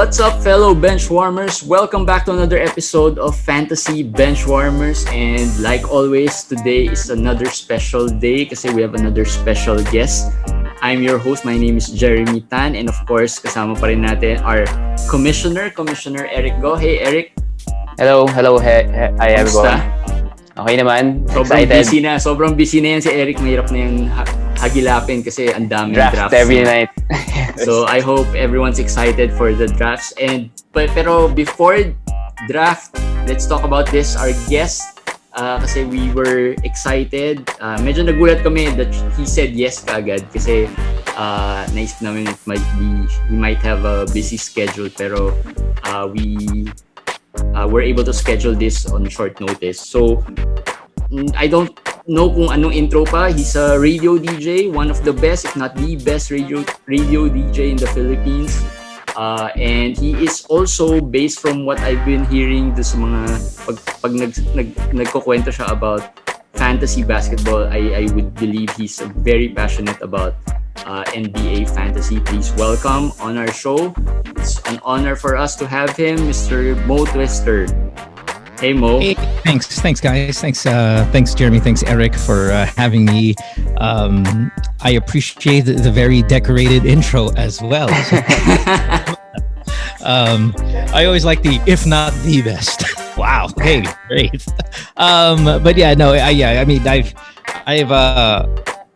What's up, fellow benchwarmers? Welcome back to another episode of Fantasy Benchwarmers. And like always, today is another special day kasi we have another special guest. I'm your host. My name is Jeremy Tan. And of course, kasama pa rin natin our Commissioner Eric Go. Hey, Eric. Hello. Hi, everyone. Okay naman. Sobrang busy na yan si Eric. Mahirap na yung hagilapin kasi ang daming drafts. Every night. So I hope everyone's excited for the drafts. Pero before draft, let's talk about this. Our guest, kasi we were excited. Medyo nagulat kami that he said yes kaagad kasi naisip namin he might have a busy schedule, pero we were able to schedule this on short notice. So I don't know kung anong intro pa. He's a radio DJ, one of the best, if not the best radio DJ in the Philippines. And he is also, based from what I've been hearing sa mga pag nagkukwento siya about fantasy basketball, I would believe he's very passionate about NBA fantasy. Please welcome on our show. It's an honor for us to have him, Mr. Mo Twister. Hey Mo. Hey, thanks guys. Thanks Jeremy. Thanks Eric for having me. I appreciate the very decorated intro as well. I always like the if not the best. Wow. Hey, great. But yeah, no. I mean,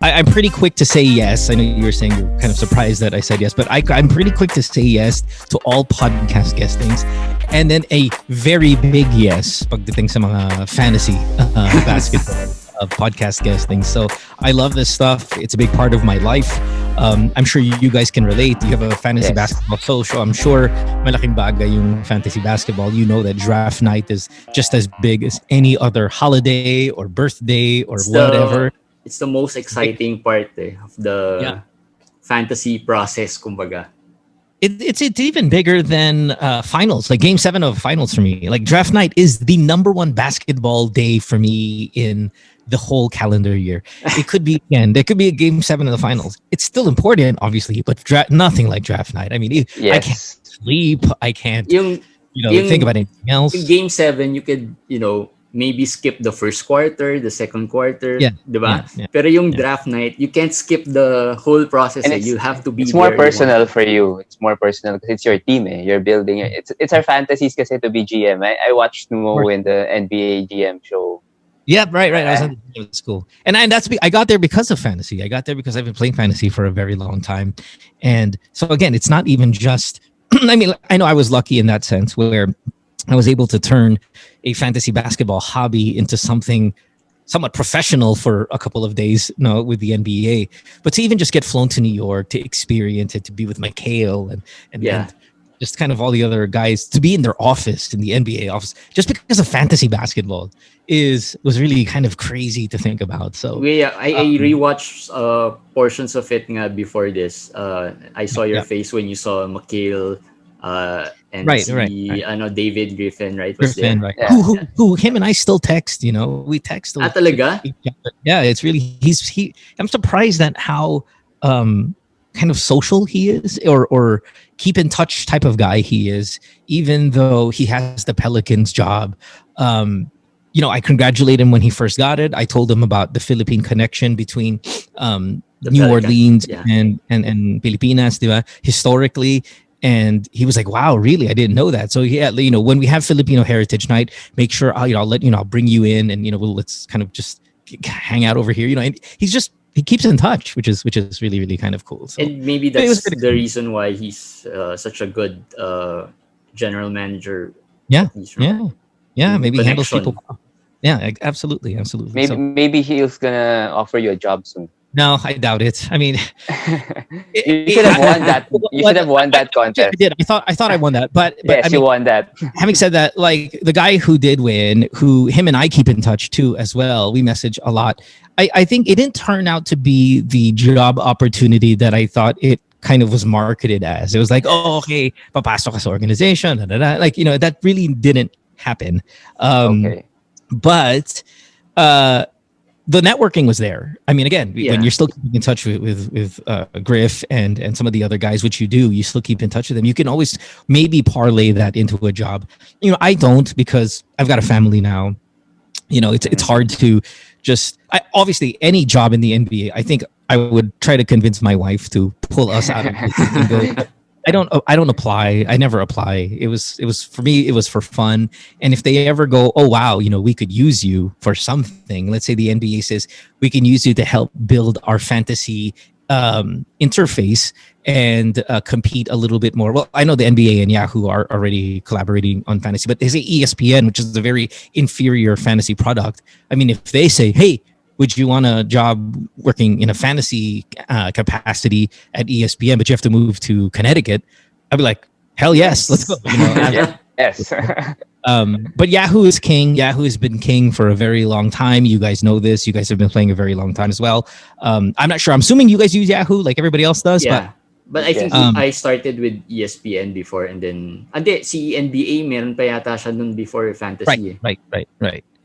I'm pretty quick to say yes. I know you were saying you're kind of surprised that I said yes, but I'm pretty quick to say yes to all podcast guestings. And then a very big yes pagdating sa mga fantasy basketball podcast guestings. So I love this stuff. It's a big part of my life. I'm sure you guys can relate. You have a fantasy basketball social. I'm sure malaking bagay yung fantasy basketball. You know that draft night is just as big as any other holiday or birthday or whatever. It's the most exciting part of the fantasy process, kumbaga. It's even bigger than finals, like Game 7 of finals for me. Like draft night is the number one basketball day for me in the whole calendar year. It could be there could be a Game 7 of the finals. It's still important, obviously, but nothing like draft night. I mean, I can't sleep. I can't think about anything else. In Game 7, you could maybe skip the first quarter, the second quarter, diba? Yeah. Pero yung draft night, you can't skip the whole process. You have to be It's more personal for you. It's more personal because it's your team. You're building it. It's our fantasies kasi to be GM. I watched Mo in the NBA GM show. Yeah, right. I was in the school, and I got there because of fantasy. I got there because I've been playing fantasy for a very long time, and so again, it's not even just. I mean, I know I was lucky in that sense where I was able to turn a fantasy basketball hobby into something somewhat professional for a couple of days, with the NBA. But to even just get flown to New York to experience it, to be with Mikhail and just kind of all the other guys, to be in their office, in the NBA office, just because of fantasy basketball was really kind of crazy to think about. So I rewatched portions of it nga before this. I saw your face when you saw Mikhail. And David Griffin, right? Right. Yeah. Who him and I still text, we text. Talaga? Yeah, it's really, I'm surprised at how kind of social he is or keep in touch type of guy he is, even though he has the Pelicans job. I congratulate him when he first got it. I told him about the Philippine connection between New Orleans and Pilipinas, diba? Historically. And he was like, "Wow, really? I didn't know that." So when we have Filipino Heritage Night, make sure I'll bring you in, and let's kind of just hang out over here. And he keeps in touch, which is really really kind of cool. So, and maybe that's the reason why he's such a good general manager. Yeah. Maybe he handles people. Yeah, absolutely. Maybe he's gonna offer you a job soon. No, I doubt it. I mean, you should have won that. You should have won that contest. I did. I thought I won that. But yes, you won that. Having said that, like the guy who did win, him and I keep in touch too as well. We message a lot. I think it didn't turn out to be the job opportunity that I thought it kind of was marketed as. It was like, okay, papasok ka sa organization, like that really didn't happen. Okay. But the networking was there. I mean, again, Yeah. when you're still keeping in touch with Griff and some of the other guys, which you do, you still keep in touch with them. You can always maybe parlay that into a job. I don't, because I've got a family now. It's hard to just. Obviously, any job in the NBA, I think I would try to convince my wife to pull us out of this and go. I don't apply. I never apply. It was for me, it was for fun. And if they ever go, oh wow, we could use you for something. Let's say the NBA says we can use you to help build our fantasy interface and compete a little bit more. Well, I know the NBA and Yahoo are already collaborating on fantasy, but they say ESPN, which is a very inferior fantasy product. I mean, if they say, hey, would you want a job working in a fantasy capacity at ESPN, but you have to move to Connecticut? I'd be like, hell yes, let's go. Yes. But Yahoo is king. Yahoo has been king for a very long time. You guys know this. You guys have been playing a very long time as well. I'm not sure. I'm assuming you guys use Yahoo like everybody else does. Yeah. But I think Yes. I started with ESPN before, and then si NBA meron pa yata siya nun before fantasy.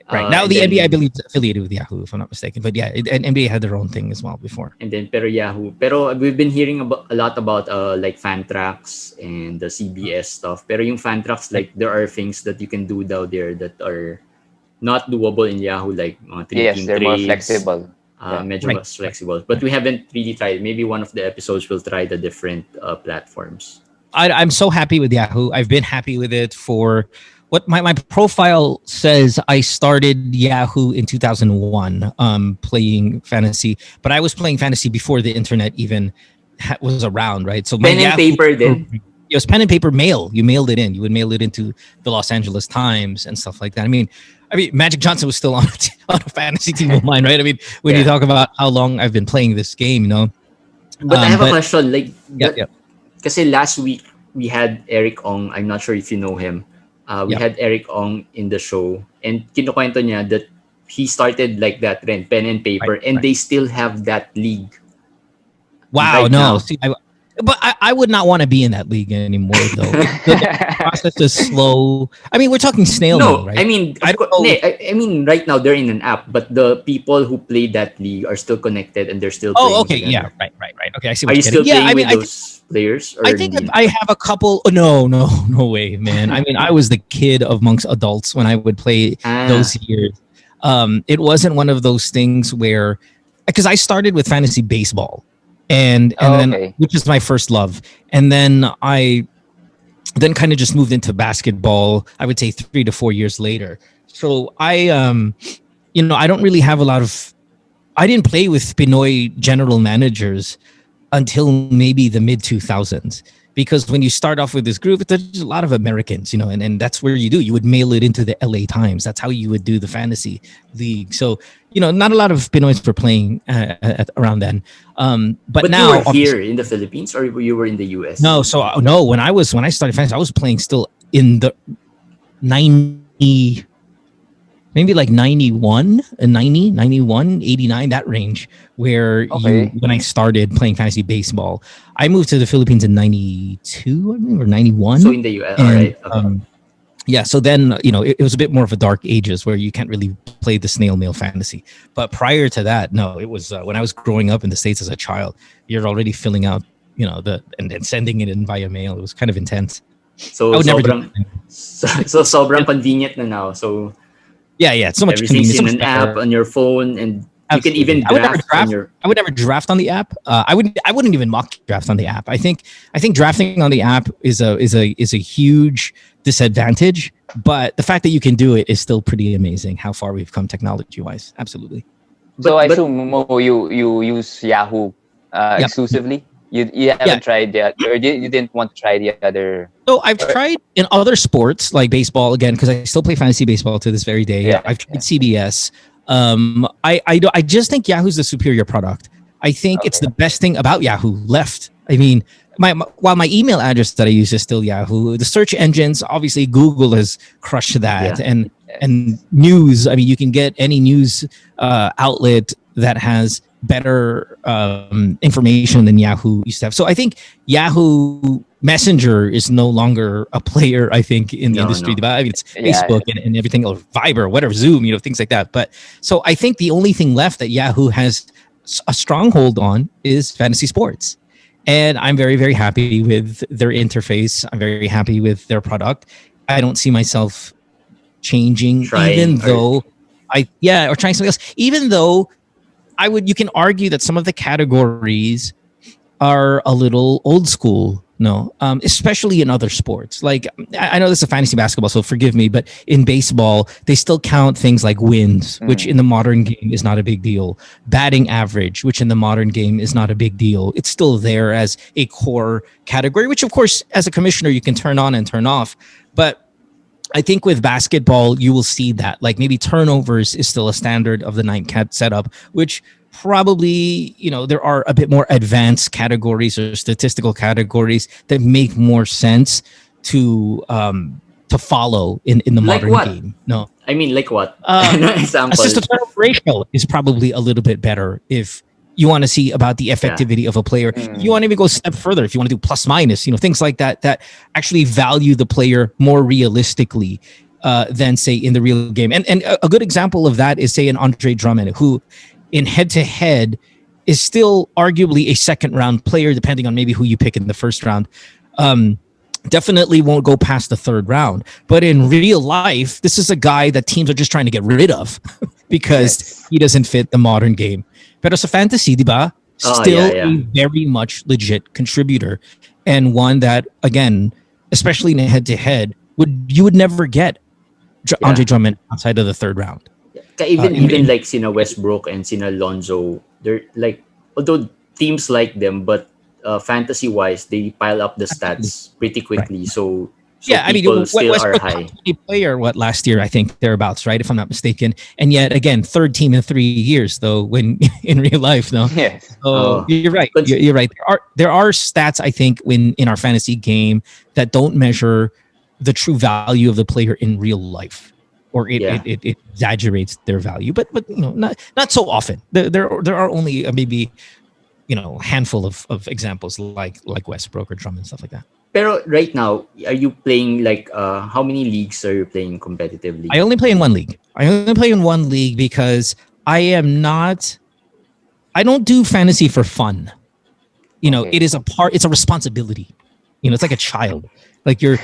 Right. Now the NBA, I believe, is affiliated with Yahoo, if I'm not mistaken. But yeah, and NBA had their own thing as well before. And then pero Yahoo. Pero we've been hearing a lot about like Fantrax and the CBS stuff. Pero yung Fantrax, like there are things that you can do down there that are not doable in Yahoo, like mga Yes, they're more trades. flexible. Medyo mas flexible. But we haven't really tried. Maybe one of the episodes will try the different platforms. I'm so happy with Yahoo. I've been happy with it for what my profile says. I started Yahoo in 2001 playing fantasy, but I was playing fantasy before the internet even was around, right? So Pen and paper then? It was pen and paper mail. You mailed it in. You would mail it into the Los Angeles Times and stuff like that. I mean, Magic Johnson was still on a fantasy team of mine, right? I mean, when you talk about how long I've been playing this game, But I have a question. Like, Yeah. Kasi last week we had Eric Ong. I'm not sure if you know him. We had Eric Ong in the show, and kinukwento niya that he started like that rin, pen and paper, and they still have that league. Wow, right no. now. See, but I would not want to be in that league anymore, though. The process is slow. I mean, we're talking snail mail, right? I mean, I don't know. I mean, right now they're in an app, but the people who play that league are still connected and they're still playing. Oh, okay, together. yeah, right. Okay, I see. Are What you you're still getting. playing with those players? Or I think I have a couple. Oh, no way, man. I mean, I was the kid amongst adults when I would play those years. It wasn't one of those things where, because I started with fantasy baseball, and then which is my first love, and then I kind of just moved into basketball. I would say 3 to 4 years later. So I don't really have a lot of. I didn't play with Pinoy general managers until maybe the mid 2000s, because when you start off with this group, there's a lot of Americans, and that's where you would mail it into the LA Times. That's how you would do the fantasy league. So, not a lot of Pinoys were playing around then. But now you were here in the Philippines, or you were in the US? No. So when I started fantasy, I was playing still in the 90, maybe like 91 and 90, 91, 89, that range, where when I started playing fantasy baseball, I moved to the Philippines in 92, I mean, or 91. So in the US, all right. Okay. Yeah, so then, it was a bit more of a dark ages where you can't really play the snail mail fantasy. But prior to that, no, it was when I was growing up in the States as a child, you're already filling out, and then sending it in via mail. It was kind of intense. So I would never so sobrang convenient na now. So yeah, it's so much everything's convenience, in an app on your phone, and Absolutely. you can even draft on your. I would never draft on the app. I wouldn't even mock draft on the app. I think drafting on the app is a huge disadvantage, but the fact that you can do it is still pretty amazing. How far we've come technology wise, absolutely. So I assume you use Yahoo exclusively. You haven't tried that, or you didn't want to try the other. So I've tried in other sports like baseball again, because I still play fantasy baseball to this very day. Yeah. I've tried CBS. I just think Yahoo's the superior product. I think it's the best thing about Yahoo left. I mean, while my email address that I use is still Yahoo, the search engines, obviously Google has crushed that, and news. I mean, you can get any news outlet that has better information than Yahoo used to have. So I think Yahoo Messenger is no longer a player, I think, in the No, industry. no. I mean, it's Yeah. Facebook and everything, or Viber, whatever, Zoom, things like that. But so I think the only thing left that Yahoo has a stronghold on is fantasy sports. And I'm very, very happy with their interface. I'm very happy with their product. I don't see myself changing, even though or trying something else. Even though you can argue that some of the categories are a little old school. No, especially in other sports. Like, I know this is a fantasy basketball, so forgive me, but in baseball, they still count things like wins, which in the modern game is not a big deal. Batting average, which in the modern game is not a big deal. It's still there as a core category, which of course, as a commissioner, you can turn on and turn off. But I think with basketball, you will see that. Like, maybe turnovers is still a standard of the 9-cat setup, which probably, there are a bit more advanced categories or statistical categories that make more sense to follow in the modern game. No, I mean, like what? Example. Assist to turnover ratio is probably a little bit better if you want to see about the effectivity of a player. You want to even go a step further if you want to do plus minus, things like that actually value the player more realistically than, say, in the real game. And a good example of that is, say, an Andre Drummond, who in head-to-head is still arguably a second-round player, depending on maybe who you pick in the first round. Definitely won't go past the third round. But in real life, this is a guy that teams are just trying to get rid of because he doesn't fit the modern game. Pero sa fantasy, di ba? Still a very much legit contributor, and one that, again, especially in a head-to-head, you would never get Andre Drummond outside of the third round. Even like Sina Westbrook and Sina Lonzo, they're like, although teams like them, but fantasy wise, they pile up the stats pretty quickly. Right. So I mean, still Westbrook are high. Player last year, I think thereabouts, right? If I'm not mistaken. And yet again, third team in 3 years, though, when in real life, no. Yes. So you're right. You're right. There are stats, I think, in our fantasy game that don't measure the true value of the player in real life. Or it exaggerates their value, but not so often. There are only maybe handful of examples like Westbrook or Drummond, stuff like that. Pero right now, are you playing like how many leagues are you playing competitively? I only play in one league. Because I don't do fantasy for fun. It's a responsibility. It's like a child. Like you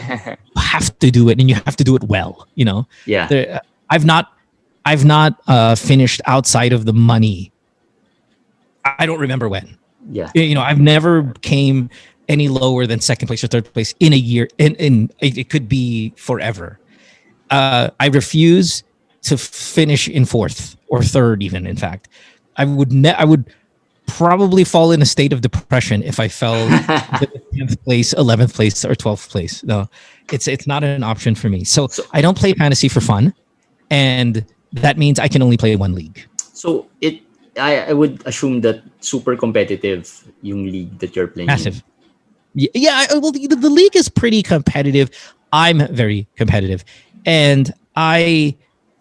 have to do it, and you have to do it well. Yeah. I've not finished outside of the money. I don't remember when. Yeah. I've never came any lower than second place or third place in a year. And it could be forever. I refuse to finish in fourth or third, even. In fact, I would probably fall in a state of depression if I fell to 10th place, 11th place, or 12th place. No, it's not an option for me. So I don't play fantasy for fun, and that means I can only play one league. So I would assume that super competitive yung league that you're playing. Massive. Yeah. Well, the league is pretty competitive. I'm very competitive, and I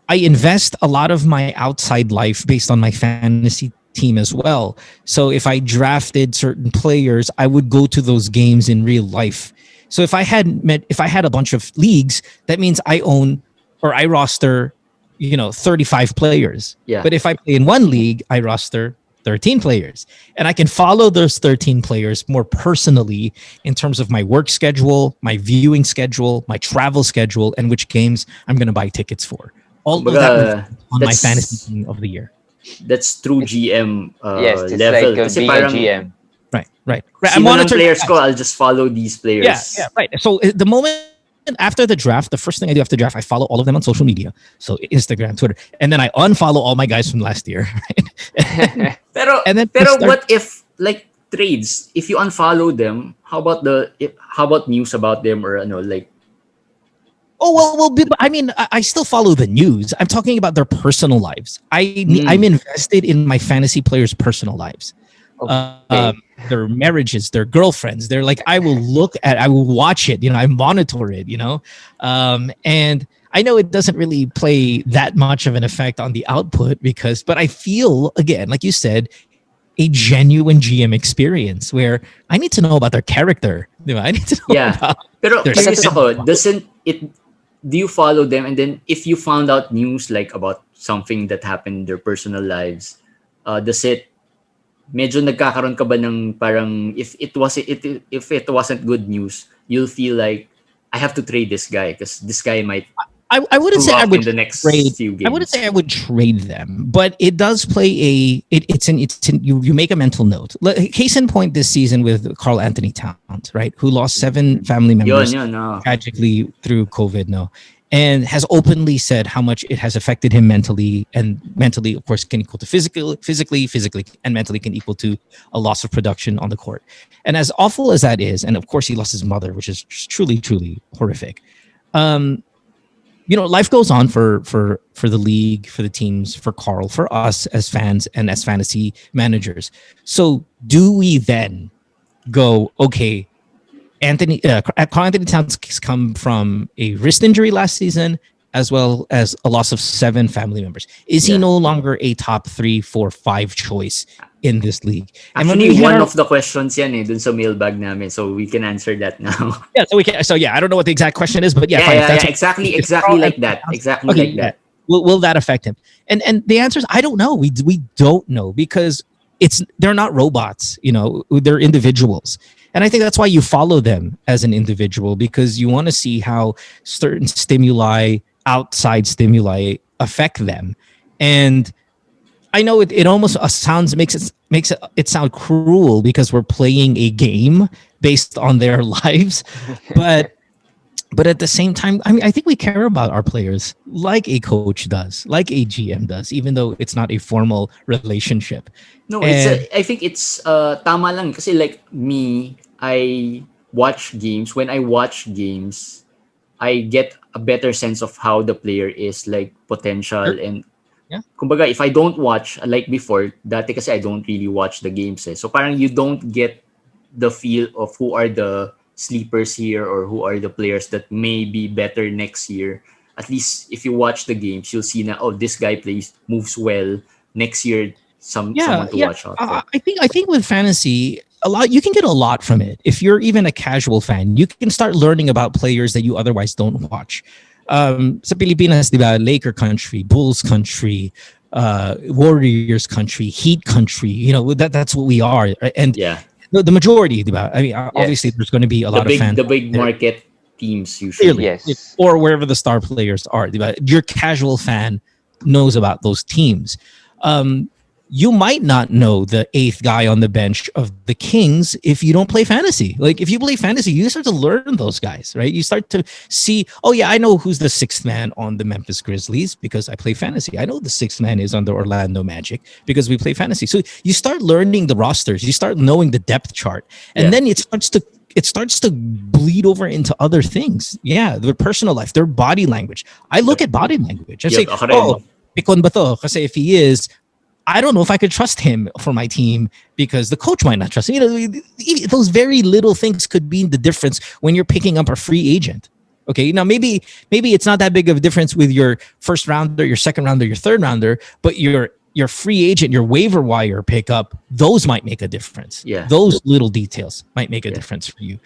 invest a lot of my outside life based on my fantasy team as well. So if I drafted certain players, I would go to those games in real life. So if I had a bunch of leagues, that means I own or I roster, 35 players. Yeah. But if I play in one league, I roster 13 players, and I can follow those 13 players more personally in terms of my work schedule, my viewing schedule, my travel schedule, and which games I'm going to buy tickets for. All of that on my fantasy team of the year. That's true GM yes, it's level. like being a GM. Right. I monitor players ko, I'll just follow these players. Yeah, right. So the moment after the draft, the first thing I do after the draft, I follow all of them on social media. So Instagram, Twitter, and then I unfollow all my guys from last year. Right? Pero what if like trades? If you unfollow them, how about news about them or like? Oh well, I mean, I still follow the news. I'm talking about their personal lives. I'm invested in my fantasy players' personal lives. Okay. Their marriages, their girlfriends. They're like, I will watch it. I monitor it. And I know it doesn't really play that much of an effect on the output but I feel, again, like you said, a genuine GM experience where I need to know about their character, Di ba? I need to know Yeah. about Pero their curious second- ako, do you follow them, and then if you found out news like about something that happened in their personal lives, does it medyo nagkakaroon ka ba ng parang if it wasn't good news, you'll feel like I have to trade this guy because this guy might I wouldn't screw say I up would in the next trade. few I wouldn't games. say I would trade them, but it does play you make a mental note. Case in point this season with Carl Anthony Towns, right, who lost 7 family members Yun, no. tragically through COVID, and has openly said how much it has affected him mentally, and mentally, of course, can equal to physically, and mentally can equal to a loss of production on the court. And as awful as that is, and of course he lost his mother, which is truly, truly horrific. Life goes on for the league, for the teams, for Carl, for us as fans and as fantasy managers. So do we then go, okay, Carl Anthony Towns come from a wrist injury last season, as well as a loss of 7 family members. Is he no longer a top 3, 4, 5 choice in this league? And Actually, one of the questions yan dun sa mailbag namin, so we can answer that now. Yeah, so we can. So yeah, I don't know what the exact question is, but yeah, fine. Exactly like that. Exactly like that. Will that affect him? And the answer is I don't know. We don't know because they're not robots. They're individuals. And I think that's why you follow them as an individual, because you want to see how certain outside stimuli affect them. And I know it almost makes it sound cruel because we're playing a game based on their lives, but at the same time, I mean, I think we care about our players like a coach does, like a GM does, even though it's not a formal relationship. No, I think it's tama lang kasi like me, I watch games. When I watch games, I get a better sense of how the player is, like potential. Sure. And yeah. Kumbaga, if I don't watch, like before, dati kasi I don't really watch the games. So parang you don't get the feel of who are the sleepers here or who are the players that may be better next year. At least if you watch the games, you'll see na, this guy moves well. Next year, someone to watch out for. I think with fantasy, you can get a lot from it. If you're even a casual fan, you can start learning about players that you otherwise don't watch. Sa Pilipinas, diba, Laker country, Bulls country, Warriors country, Heat country. That's what we are. And the majority, diba? I mean, obviously, there's going to be a lot of fans. The big market teams usually. Yes. Or wherever the star players are. Diba? Your casual fan knows about those teams. You might not know the 8th guy on the bench of the Kings if you don't play fantasy. Like if you play fantasy, you start to learn those guys, right? You start to see, I know who's the 6th man on the Memphis Grizzlies because I play fantasy. I know the 6th man is on the Orlando Magic because we play fantasy. So you start learning the rosters, you start knowing the depth chart, and then it starts to bleed over into other things. Yeah, their personal life, their body language. I look at body language. I say, pikon ba to? Kasi if he is, I don't know if I could trust him for my team because the coach might not trust him. Those very little things could be the difference when you're picking up a free agent. Okay, now maybe it's not that big of a difference with your first rounder, your second rounder, your third rounder, but your free agent, your waiver wire pickup, those might make a difference. Yeah, those little details might make a difference for you.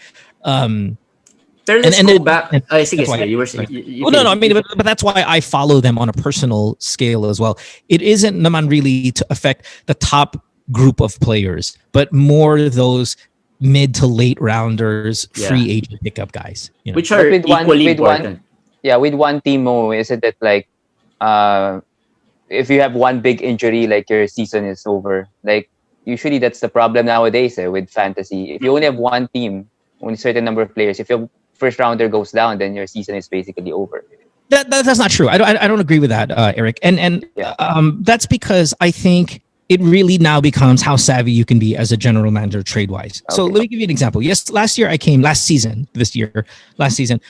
Let's go back. You were saying. I mean, but that's why I follow them on a personal scale as well. It isn't naman really to affect the top group of players, but more those mid to late rounders, free agent pickup guys. Which are equally important. With one team, isn't it like, if you have one big injury, like your season is over. Like usually that's the problem nowadays with fantasy. If you only have one team, only a certain number of players, if your first rounder goes down, then your season is basically over. That's not true. I don't agree with that, Eric. And that's because I think it really now becomes how savvy you can be as a general manager trade wise. Okay. So let me give you an example. Last season,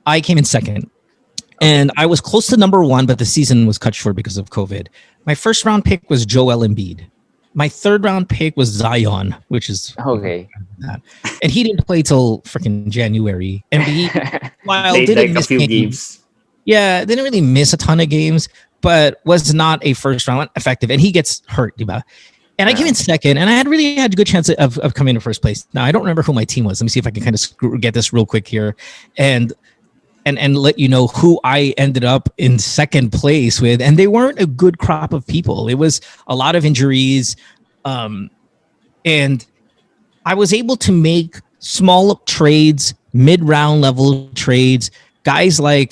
I came in second. And I was close to number 1, but the season was cut short because of COVID. My first round pick was Joel Embiid. My third round pick was Zion, which is okay. And he didn't play till freaking January. And he, while didn't miss a few games. Yeah, didn't really miss a ton of games, but was not a first round effective. And he gets hurt, diba? And I came in second, and I had really had a good chance of coming in first place. Now I don't remember who my team was. Let me see if I can kind of get this real quick here, and let you know who I ended up in second place with. And they weren't a good crop of people. It was a lot of injuries, and I was able to make small trades, mid-round level trades. Guys like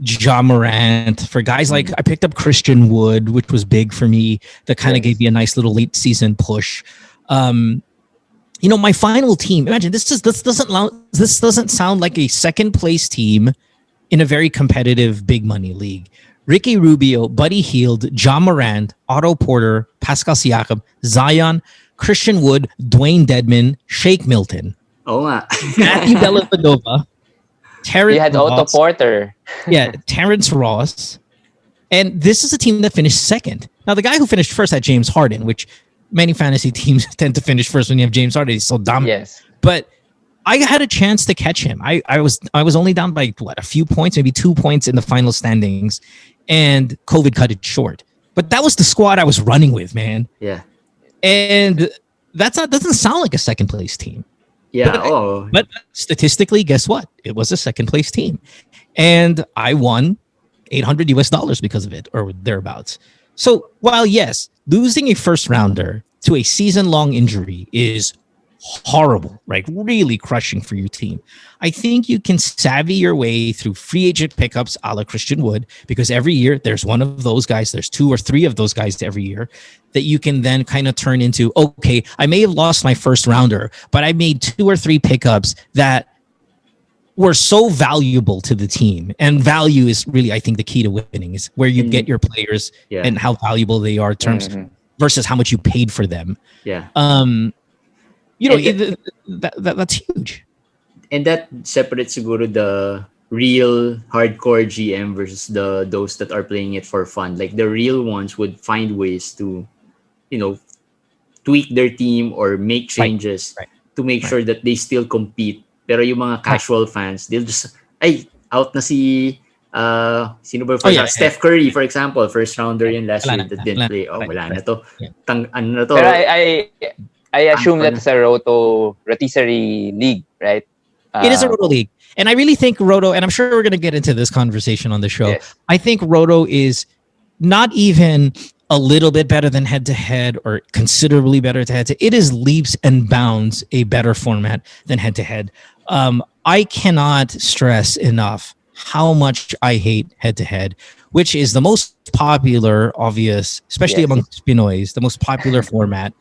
Ja Morant, for guys like I picked up Christian Wood, which was big for me. That kind of gave me a nice little late season push. My final team. Imagine this doesn't sound like a second place team in a very competitive big money league. Ricky Rubio, Buddy Hield, Ja Morant, Otto Porter, Pascal Siakam, Zion, Christian Wood, Dwayne Dedman, Shake Milton. Oh, Matthew Dellavedova, Terrence You had Ross, Otto Porter. Terrence Ross. And this is a team that finished second. Now, the guy who finished first had James Harden, which many fantasy teams tend to finish first when you have James Harden. He's so dominant. Yes. But I had a chance to catch him. I was only down by a few points, maybe 2 points in the final standings, and COVID cut it short. But that was the squad I was running with, man. Yeah. And doesn't sound like a second place team. Yeah. But statistically, guess what? It was a second place team. And I won $800 because of it, or thereabouts. So while yes, losing a first rounder to a season-long injury is horrible, right? Really crushing for your team. I think you can savvy your way through free agent pickups a la Christian Wood, because every year there's one of those guys, there's 2 or 3 of those guys every year that you can then kind of turn into, okay, I may have lost my first rounder, but I made 2 or 3 pickups that were so valuable to the team. And value is really, I think, the key to winning, is where you get your players and how valuable they are in terms versus how much you paid for them. Yeah. That's huge. And that separates siguro the real hardcore GM versus those that are playing it for fun. Like the real ones would find ways to, tweak their team or make changes to make sure that they still compete. Pero yung mga casual fans, they'll just, out na si, sino ba Steph Curry, for example, first rounder yun last year that didn't play. Wala na to. Ano na to? Pero I assume that it's a rotisserie league, right? It is a roto league. And I really think roto, and I'm sure we're going to get into this conversation on the show. Yes. I think roto is not even a little bit better than head-to-head or considerably better to head-to-head. It is leaps and bounds a better format than head-to-head. I cannot stress enough how much I hate head-to-head, which is the most popular, obvious, especially among Pinoys, the most popular format.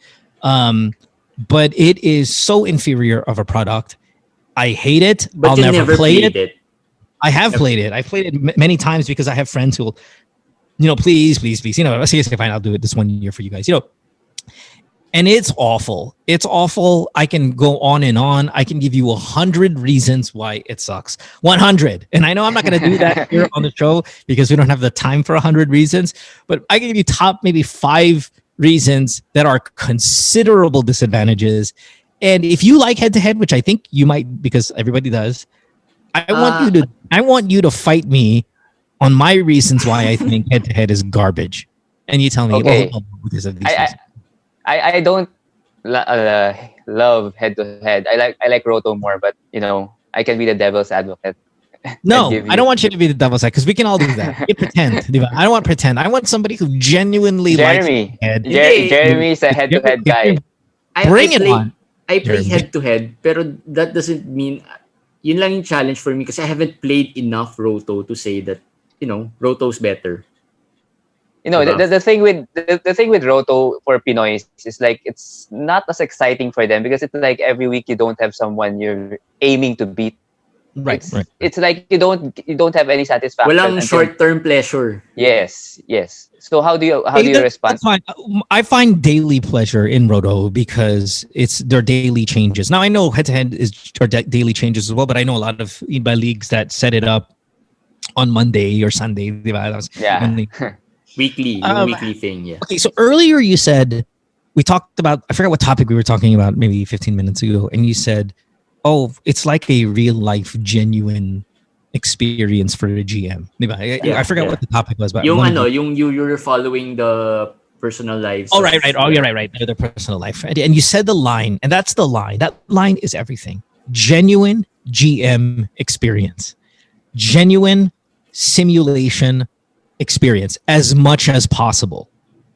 But it is so inferior of a product. I hate it. But I'll never play played it. I have played it. I've played it many times because I have friends who will, please, seriously, fine, I'll do it this one year for you guys. And it's awful. It's awful. I can go on and on. I can give you 100 reasons why it sucks. 100. And I know I'm not going to do that here on the show because we don't have the time for 100 reasons. But I can give you top maybe 5 reasons that are considerable disadvantages. And if you like head-to-head, which I think you might because everybody does, I want you to fight me on my reasons why I think head-to-head is garbage. And you tell me, because of these reasons. I don't love head-to-head. I like roto more, but I can be the devil's advocate. No, I don't want you to be the devil's advocate because we can all do that. You pretend. I don't want pretend. I want somebody who genuinely likes head. Jeremy's a head-to-head guy. Bring it on. I play head-to-head, pero that doesn't mean yun lang yung challenge for me because I haven't played enough roto to say that roto's better. The thing with roto for Pinoys is like it's not as exciting for them because it's like every week you don't have someone you're aiming to beat. Right. It's like you don't have any satisfaction. Walang short-term pleasure. Yes. So how do you respond? I find daily pleasure in roto because it's their daily changes. Now I know head-to-head are daily changes as well, but I know a lot of leagues that set it up on Monday or Sunday. Weekly thing, yeah. Okay, so earlier you said we talked about, I forgot what topic we were talking about maybe 15 minutes ago, and you said, it's like a real life genuine experience for a GM. I forgot what the topic was, but you were following the personal lives. Oh, right. Oh, you're right. Their personal life. And you said the line, and that's the line. That line is everything. Genuine GM experience. Genuine simulation experience as much as possible.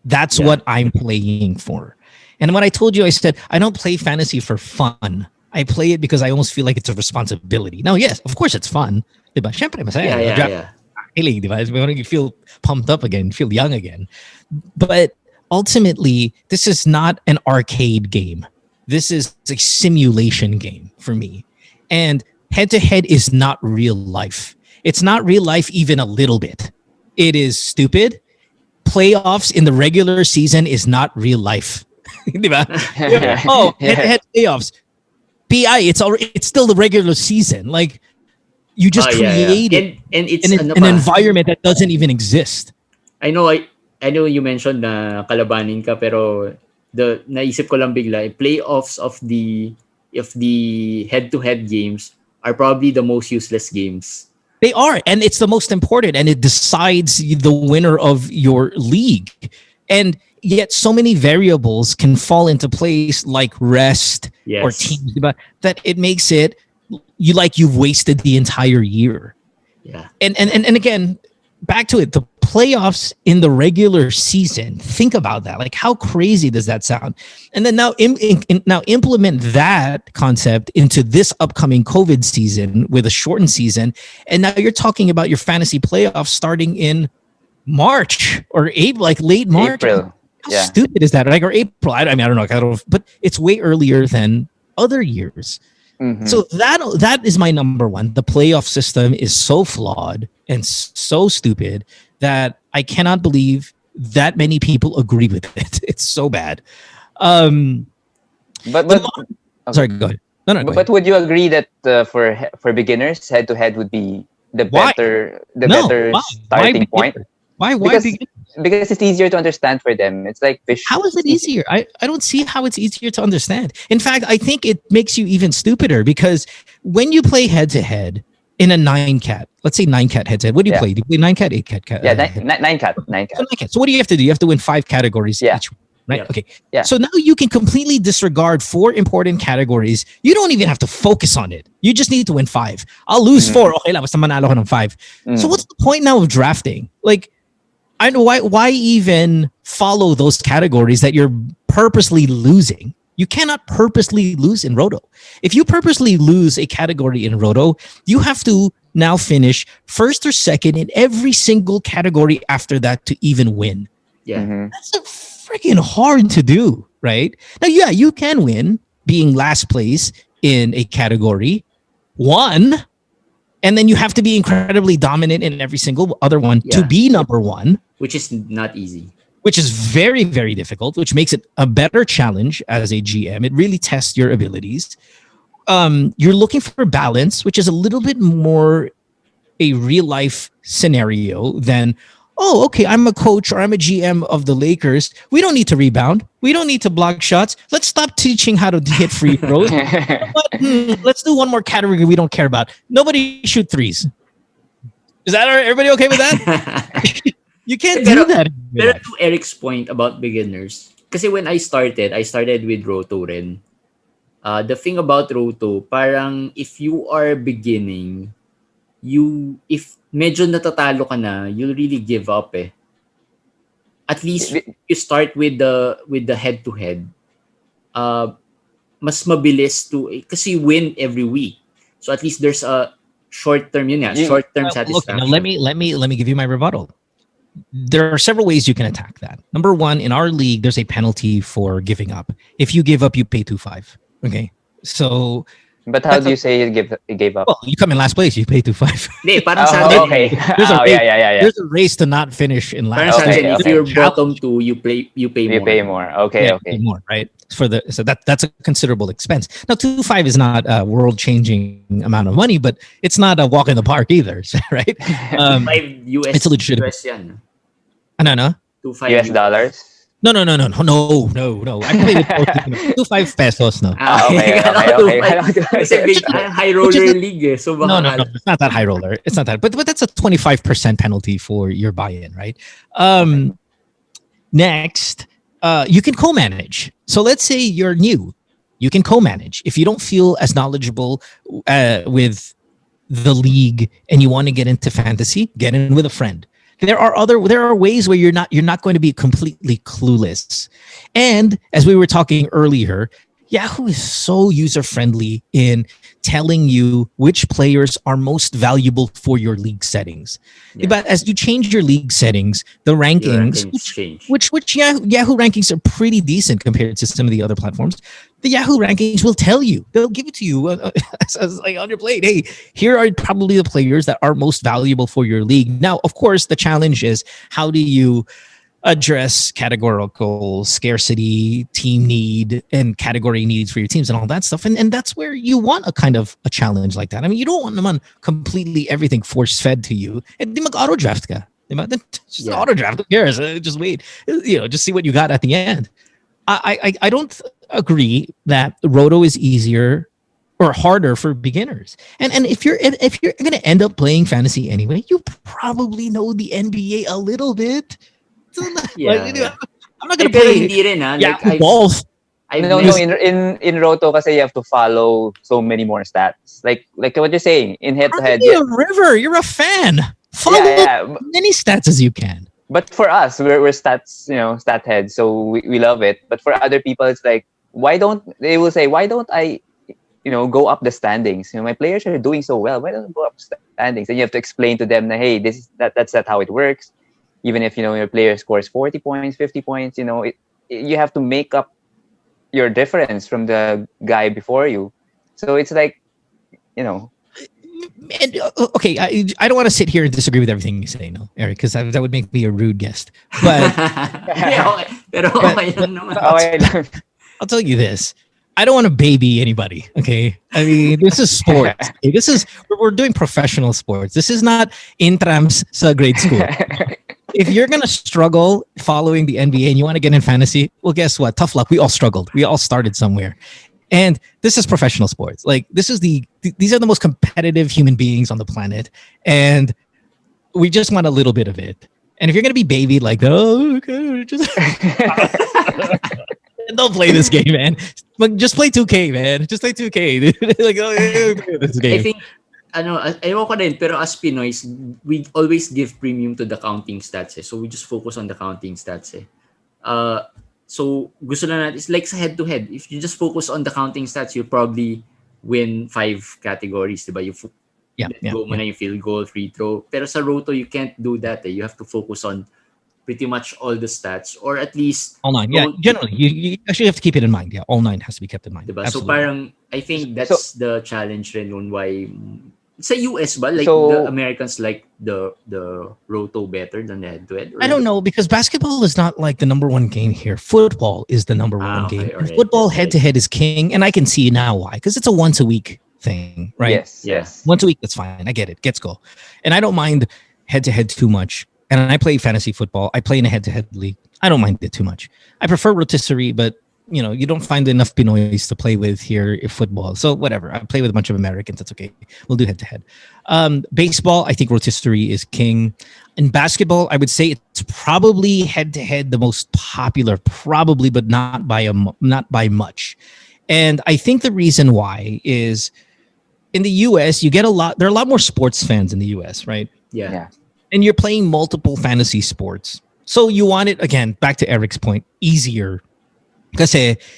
That's what I'm playing for. And when I told you, I said, I don't play fantasy for fun. I play it because I almost feel like it's a responsibility. Now, yes, of course it's fun. Diba? Siyempre, masaya. Yeah. Diba? You feel pumped up again, feel young again. But ultimately, this is not an arcade game. This is a simulation game for me. And head-to-head is not real life. It's not real life even a little bit. It is stupid. Playoffs in the regular season is not real life. Diba? Oh, head-to-head playoffs. PI, it's still the regular season. Like, you just created and it's an environment that doesn't even exist. I know you mentioned na kalabanin ka, pero naisip ko lang bigla, playoffs of the head-to-head games are probably the most useless games. They are, and it's the most important, and it decides the winner of your league. And yet so many variables can fall into place, like rest or teams, that it makes it you've wasted the entire year. Yeah. And again, back to it, the playoffs in the regular season. Think about that. Like, how crazy does that sound? And then now implement that concept into this upcoming COVID season with a shortened season. And now you're talking about your fantasy playoffs starting in March or April, like late March. April. How stupid is that? Like, or April? I don't know, but it's way earlier than other years. Mm-hmm. So that is my number one. The playoff system is so flawed and so stupid that I cannot believe that many people agree with it. It's so bad. But sorry, go ahead. No, but would you agree that for beginners, head to head would be the better starting point? Why? Because it's easier to understand for them. It's like how is it easier? I don't see how it's easier to understand. In fact, I think it makes you even stupider, because when you play head to head in a 9-cat, let's say 9-cat head to head, what do you play? Do you play 9-cat, 8-cat? Yeah, 9-cat. So 9-cat. So what do you have to do? You have to win 5 categories each. Right? Yeah. Okay. Yeah. So now you can completely disregard 4 important categories. You don't even have to focus on it. You just need to win 5. I'll lose 4. Okay lang, basta manalo ko ng 5. So what's the point now of drafting? Like, I know why even follow those categories that you're purposely losing? You cannot purposely lose in Roto. If you purposely lose a category in Roto, you have to now finish first or second in every single category after that to even win. Yeah. Mm-hmm. That's freaking hard to do, right? Now, yeah, you can win being last place in a category 1, and then you have to be incredibly dominant in every single other one to be number 1. Which is not easy. Which is very, very difficult, which makes it a better challenge as a GM. It really tests your abilities. You're looking for balance, which is a little bit more a real life scenario than, oh, okay, I'm a coach or I'm a GM of the Lakers. We don't need to rebound. We don't need to block shots. Let's stop teaching how to hit free throws. Let's do one more category we don't care about. Nobody shoot threes. Is that all right? Everybody okay with that? You can't do that. Pero to Eric's point about beginners, kasi when I started with Roto rin. The thing about Roto, parang if you are beginning, if medyo natatalo ka na, you'll really give up eh. At least you start with the head to head. Mas mabilis kasi you win every week. So at least there's a short-term satisfaction. Okay, now let me give you my rebuttal. There are several ways you can attack that. Number 1, in our league, there's a penalty for giving up. If you give up, you pay 2.5. Okay, so. But how do you say you gave up? Well, you come in last place, you pay 2.5. Hindi, parang sa atin. Okay. There's a race to not finish in last. Parang sa atin, if you're bottom 2, you pay more. You pay more. Okay. Pay more, right? So that's a considerable expense. Now, 2.5 is not a world-changing amount of money, but it's not a walk in the park either, right? 5 US. It's a legitimate. US yan. No. 2.5 US dollars. No. I played with 2.5 pesos, no. Okay. It's a big high roller league eh. So no, it's not that high roller. It's not that. But that's a 25% penalty for your buy-in, right? Next, you can co-manage. So let's say you're new, you can co-manage. If you don't feel as knowledgeable with the league and you want to get into fantasy, get in with a friend. There are ways where you're not going to be completely clueless. And as we were talking earlier, Yahoo is so user friendly in telling you which players are most valuable for your league settings. Yeah. But as you change your league settings, the Your rankings, rankings change. which Yahoo rankings are pretty decent compared to some of the other platforms. The Yahoo rankings will tell you, they'll give it to you as like on your plate. Hey, here are probably the players that are most valuable for your league. Now, of course, the challenge is how do you address categorical scarcity, team need, and category needs for your teams and all that stuff. And that's where you want a kind of a challenge like that. I mean, you don't want them on completely everything force-fed to you. And di mag-auto-draft ka. Just auto-draft. Who cares? Just wait. Just see what you got at the end. I don't agree that Roto is easier or harder for beginners. And if you're going to end up playing fantasy anyway, you probably know the NBA a little bit. Yeah. I'm not gonna Pero play hindi rin golf. No, in Roto kasi you have to follow so many more stats. Like what you're saying, in head-to-head. You're a river. You're a fan. Follow as many stats as you can. But for us, we're stats, stat heads, so we love it. But for other people, it's like, why don't I, go up the standings? My players are doing so well. Why don't I go up the standings? And you have to explain to them that, hey, that's not how it works. Even if, your player scores 40 points, 50 points, you have to make up your difference from the guy before you. So it's like, And, okay, I don't want to sit here and disagree with everything you say, no, Eric, because that would make me a rude guest. But, I'll tell you this. I don't want to baby anybody, okay? I mean, this is sports. Okay? We're doing professional sports. This is not intrams sa grade school. If you're going to struggle following the NBA and you want to get in fantasy, well, guess what? Tough luck. We all struggled. We all started somewhere. And this is professional sports. Like, these are the most competitive human beings on the planet. And we just want a little bit of it. And if you're going to be babied like, oh, okay, just... Don't play this game, man. Just play 2K, man. Just play 2K. Like, play this game. I think, ewan ko din, pero as Pinoys, we always give premium to the counting stats. So we just focus on the counting stats. So gusto na natin, it's like sa head-to-head. If you just focus on the counting stats, you'll probably win 5 categories, diba? Go mo na yung field goal, free throw. Pero sa Roto, you can't do that. You have to focus on pretty much all the stats, or at least all 9. Yeah, generally, you actually have to keep it in mind. Yeah, all 9 has to be kept in mind. Diba? So parang, I think that's the challenge rin on why sa US ba, like the Americans like the Roto better than the head-to-head? I don't know, because basketball is not like the number one game here. Football is the number one game. Right. Football head-to-head is king, and I can see now why, because it's a once a week thing, right? Yes. Once a week, that's fine. I get it. Let's go. And I don't mind head-to-head too much. And I play fantasy football. I play in a head-to-head league. I don't mind it too much. I prefer rotisserie, but you don't find enough Pinoys to play with here in football. So whatever. I play with a bunch of Americans. That's okay. We'll do head-to-head. Baseball, I think rotisserie is king. In basketball, I would say it's probably head-to-head the most popular, probably, but not by much. And I think the reason why is in the US, there are a lot more sports fans in the US, right? Yeah. And you're playing multiple fantasy sports. So you want it, again, back to Eric's point, easier. Because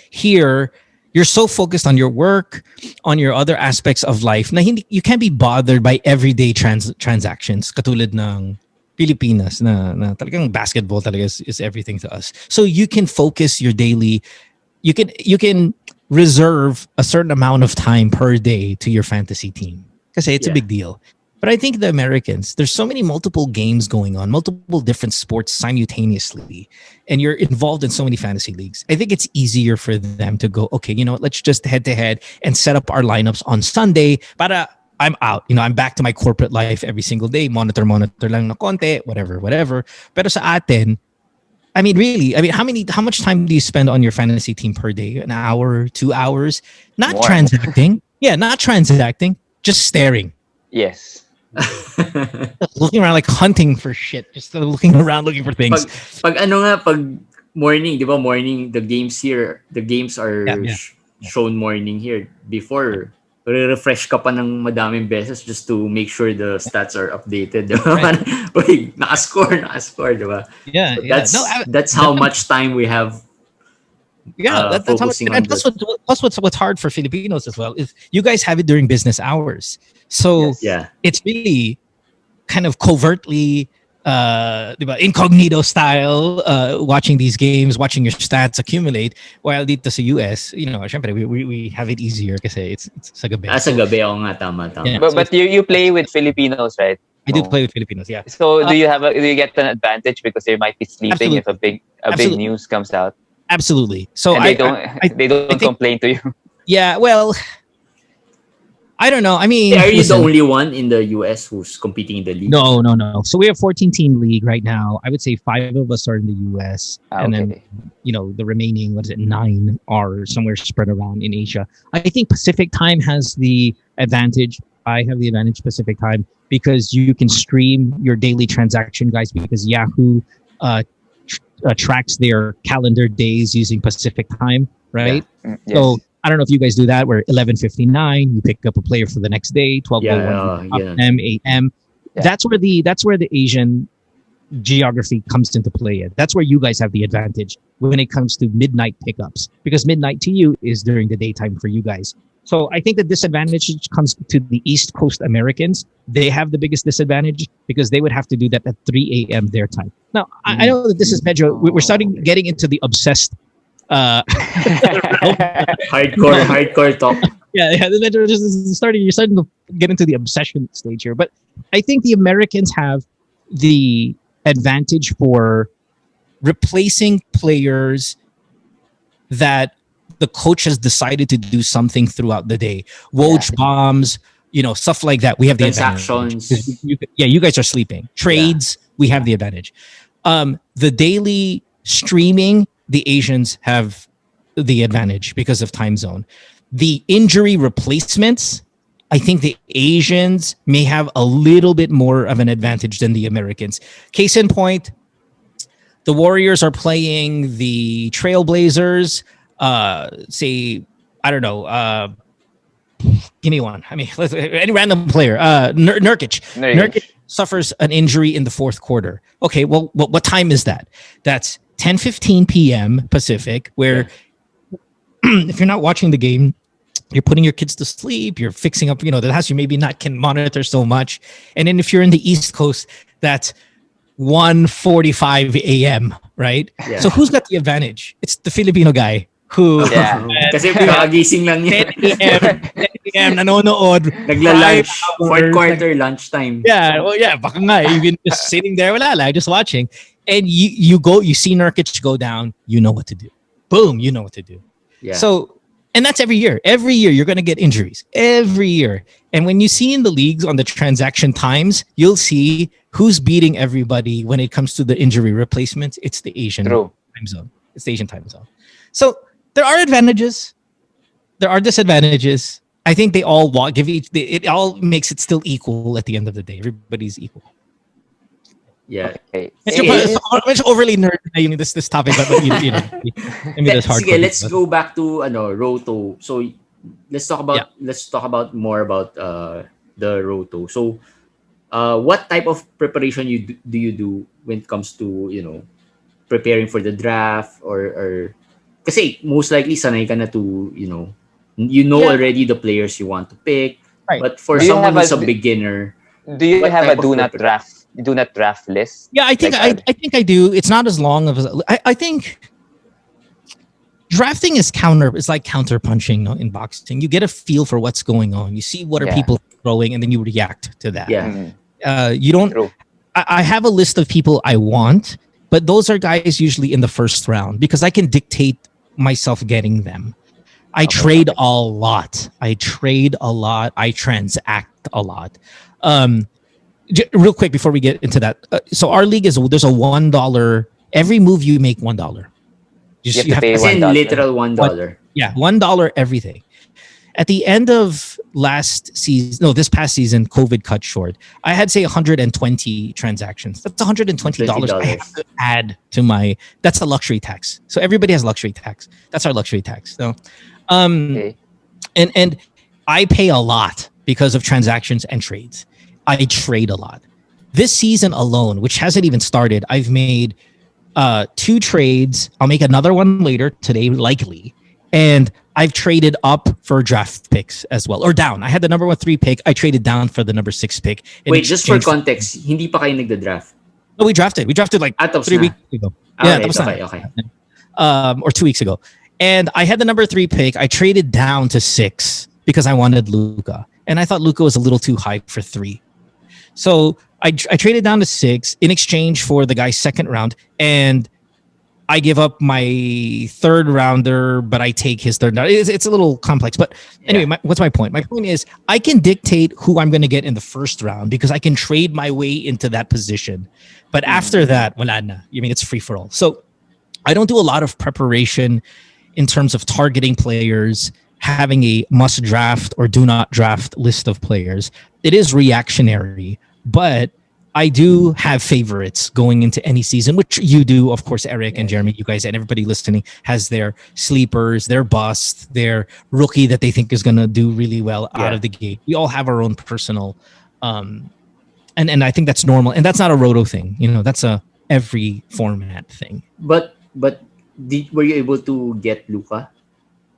here, you're so focused on your work, on your other aspects of life, na you can't be bothered by everyday transactions. Katulad ng Pilipinas, na talagang basketball talaga is everything to us. So you can focus your daily, you can reserve a certain amount of time per day to your fantasy team. Kasi it's a big deal. But I think the Americans, there's so many multiple games going on, multiple different sports simultaneously, and you're involved in so many fantasy leagues. I think it's easier for them to go, okay, you know what, let's just head-to-head and set up our lineups on Sunday. Para I'm out. I'm back to my corporate life every single day. Monitor lang na konti, whatever. Pero sa atin, I mean, really, how much time do you spend on your fantasy team per day? An hour, 2 hours? Not More. transacting. Yeah, not transacting, just staring. Yes. looking around like hunting for shit, just looking around looking for things. pag morning, di ba morning, the games are Yeah. shown morning here. Before, refresh ka pa ng madaming beses just to make sure the stats are updated. Di ba? Right. Uy, naka-score, di ba? Yeah, So yeah. that's how much time we have That's how much, focusing on and plus what's hard for Filipinos as well is you guys have it during business hours, so Yes. Yeah. it's really kind of covertly diba, incognito style watching these games, watching your stats accumulate, while dito sa US, syempre we have it easier kasi it's sa gabi. Sa gabi, oo nga, tama. Yeah. But you play with Filipinos, right? I do play with Filipinos, yeah. So do you get an advantage because they might be sleeping if a big Absolutely. news comes out? Absolutely. So And they don't think- complain to you. Yeah, well, I don't know. I mean, Are you listen, the only one in the US who's competing in the league? No. So we have 14-team league right now. I would say 5 of us are in the US, and then the remaining 9 are somewhere spread around in Asia. I think Pacific time has the advantage. I have the advantage Pacific time because you can stream your daily transaction, guys, because Yahoo tracks their calendar days using Pacific time, right? Yes. So I don't know if you guys do that, where 11:59 you pick up a player for the next day, 12:01 p.m. a.m. Yeah. That's where the Asian geography comes into play. That's where you guys have the advantage when it comes to midnight pickups, because midnight to you is during the daytime for you guys. So I think the disadvantage comes to the East Coast Americans. They have the biggest disadvantage because they would have to do that at 3 a.m. their time. Now, I know that this is Pedro. We're starting getting into the obsessed hardcore talk. Yeah, you're starting to get into the obsession stage here. But I think the Americans have the advantage for replacing players that the coach has decided to do something throughout the day. Woj bombs, stuff like that. We have the Transactions. advantage. You guys are sleeping. Trades, we have the advantage. The daily streaming, the Asians have the advantage because of time zone. The injury replacements, I think the Asians may have a little bit more of an advantage than the Americans. Case in point, the Warriors are playing the Trailblazers. Say, I don't know. Give me one. I mean, any random player. Nurkic. Nurkic suffers an injury in the fourth quarter. Okay, well, what time is that? That's 10:15 p.m. Pacific, where if you're not watching the game, you're putting your kids to sleep, you're fixing up, the house you maybe not can monitor so much. And then if you're in the East Coast, that's 1:45 a.m., right? Yeah. So who's got the advantage? It's the Filipino guy who Kasi kakagising lang niya. 10 a.m. nanonood. Nagla-lunch. Fourth quarter lunchtime. Yeah, well, yeah, baka nga, you've been just sitting there, wala lang, just watching. And you see Nurkic go down, you know what to do. Boom, you know what to do. Yeah. So, and that's every year. Every year you're going to get injuries. Every year. And when you see in the leagues on the transaction times, you'll see who's beating everybody when it comes to the injury replacements. It's the Asian time zone. It's the Asian time zone. So there are advantages. There are disadvantages. I think they all it all makes it still equal at the end of the day. Everybody's equal. Yeah. Okay. Medyo overly nerd na this topic, but I mean, that's hard. Sige, let's go back to Roto. So let's talk about more about the Roto. So what type of preparation do you do when it comes to preparing for the draft or kasi most likely sanay ka na to already the players you want to pick, right. But for someone who's a beginner, do you have a do not draft list? Yeah, I think I do. It's not as long as I think drafting is it's like counter punching in boxing. You get a feel for what's going on. You see what are people throwing, and then you react to that. Yeah. You don't. True. I have a list of people I want, but those are guys usually in the first round because I can dictate myself getting them. I trade a lot. I transact a lot. Real quick before we get into that. So our league there's a $1. Every move you make $1. You have to pay $1. Literal $1. Yeah, $1 everything. At the end of last season, no, this past season, COVID cut short. I had say 120 transactions. That's $120 I have to add to my. That's a luxury tax. So everybody has luxury tax. That's our luxury tax. So, Okay. and I pay a lot because of transactions and trades. I trade a lot. This season alone, which hasn't even started, I've made 2 trades. I'll make another one later today, likely. And I've traded up for draft picks as well, or down. I had the number 3 pick. I traded down for the number 6 pick. Wait, just for context, hindi pa kayo nagda-draft? No, we drafted. We drafted like 3 weeks ago. Yeah, that was okay. Or 2 weeks ago. And I had the number 3 pick. I traded down to 6 because I wanted Luka. And I thought Luka was a little too high for 3. So I traded down to 6 in exchange for the guy's second round. And I give up my 3rd rounder, but I take his 3rd round. It's a little complex. But anyway, what's my point? My point is I can dictate who I'm going to get in the 1st round because I can trade my way into that position. But after that, wala na. I mean, it's free for all. So I don't do a lot of preparation in terms of targeting players, having a must draft or do not draft list of players. It is reactionary, but I do have favorites going into any season, which you do, of course, Eric and Jeremy, you guys and everybody listening has their sleepers, their bust, their rookie that they think is going to do really well out of the gate. We all have our own personal, and I think that's normal. And that's not a roto thing. You know, that's a every format thing. But were you able to get Luka?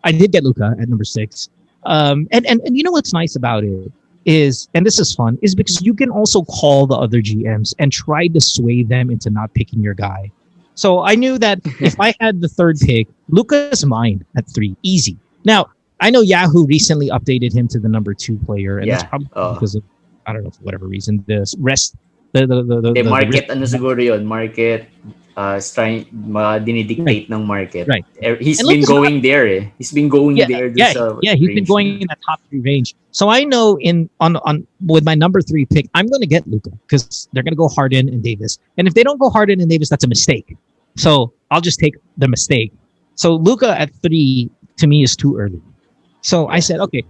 I did get Luka at number 6. And you know what's nice about it is, and this is fun, is because you can also call the other GMs and try to sway them into not picking your guy. So I knew that if I had the 3rd pick, Luka's mine at 3, easy. Now, I know Yahoo recently updated him to the number 2 player, and that's probably because of, I don't know, for whatever reason, the rest, the market, ano siguro yun, market, trying dinidictate ng market. Right. He's been going there. He's been going there. He's been going in the top 3 range. So I know on with my number 3 pick, I'm going to get Luka because they're going to go Harden and Davis. And if they don't go Harden and Davis, that's a mistake. So I'll just take the mistake. So Luka at 3 to me is too early. So I said, okay,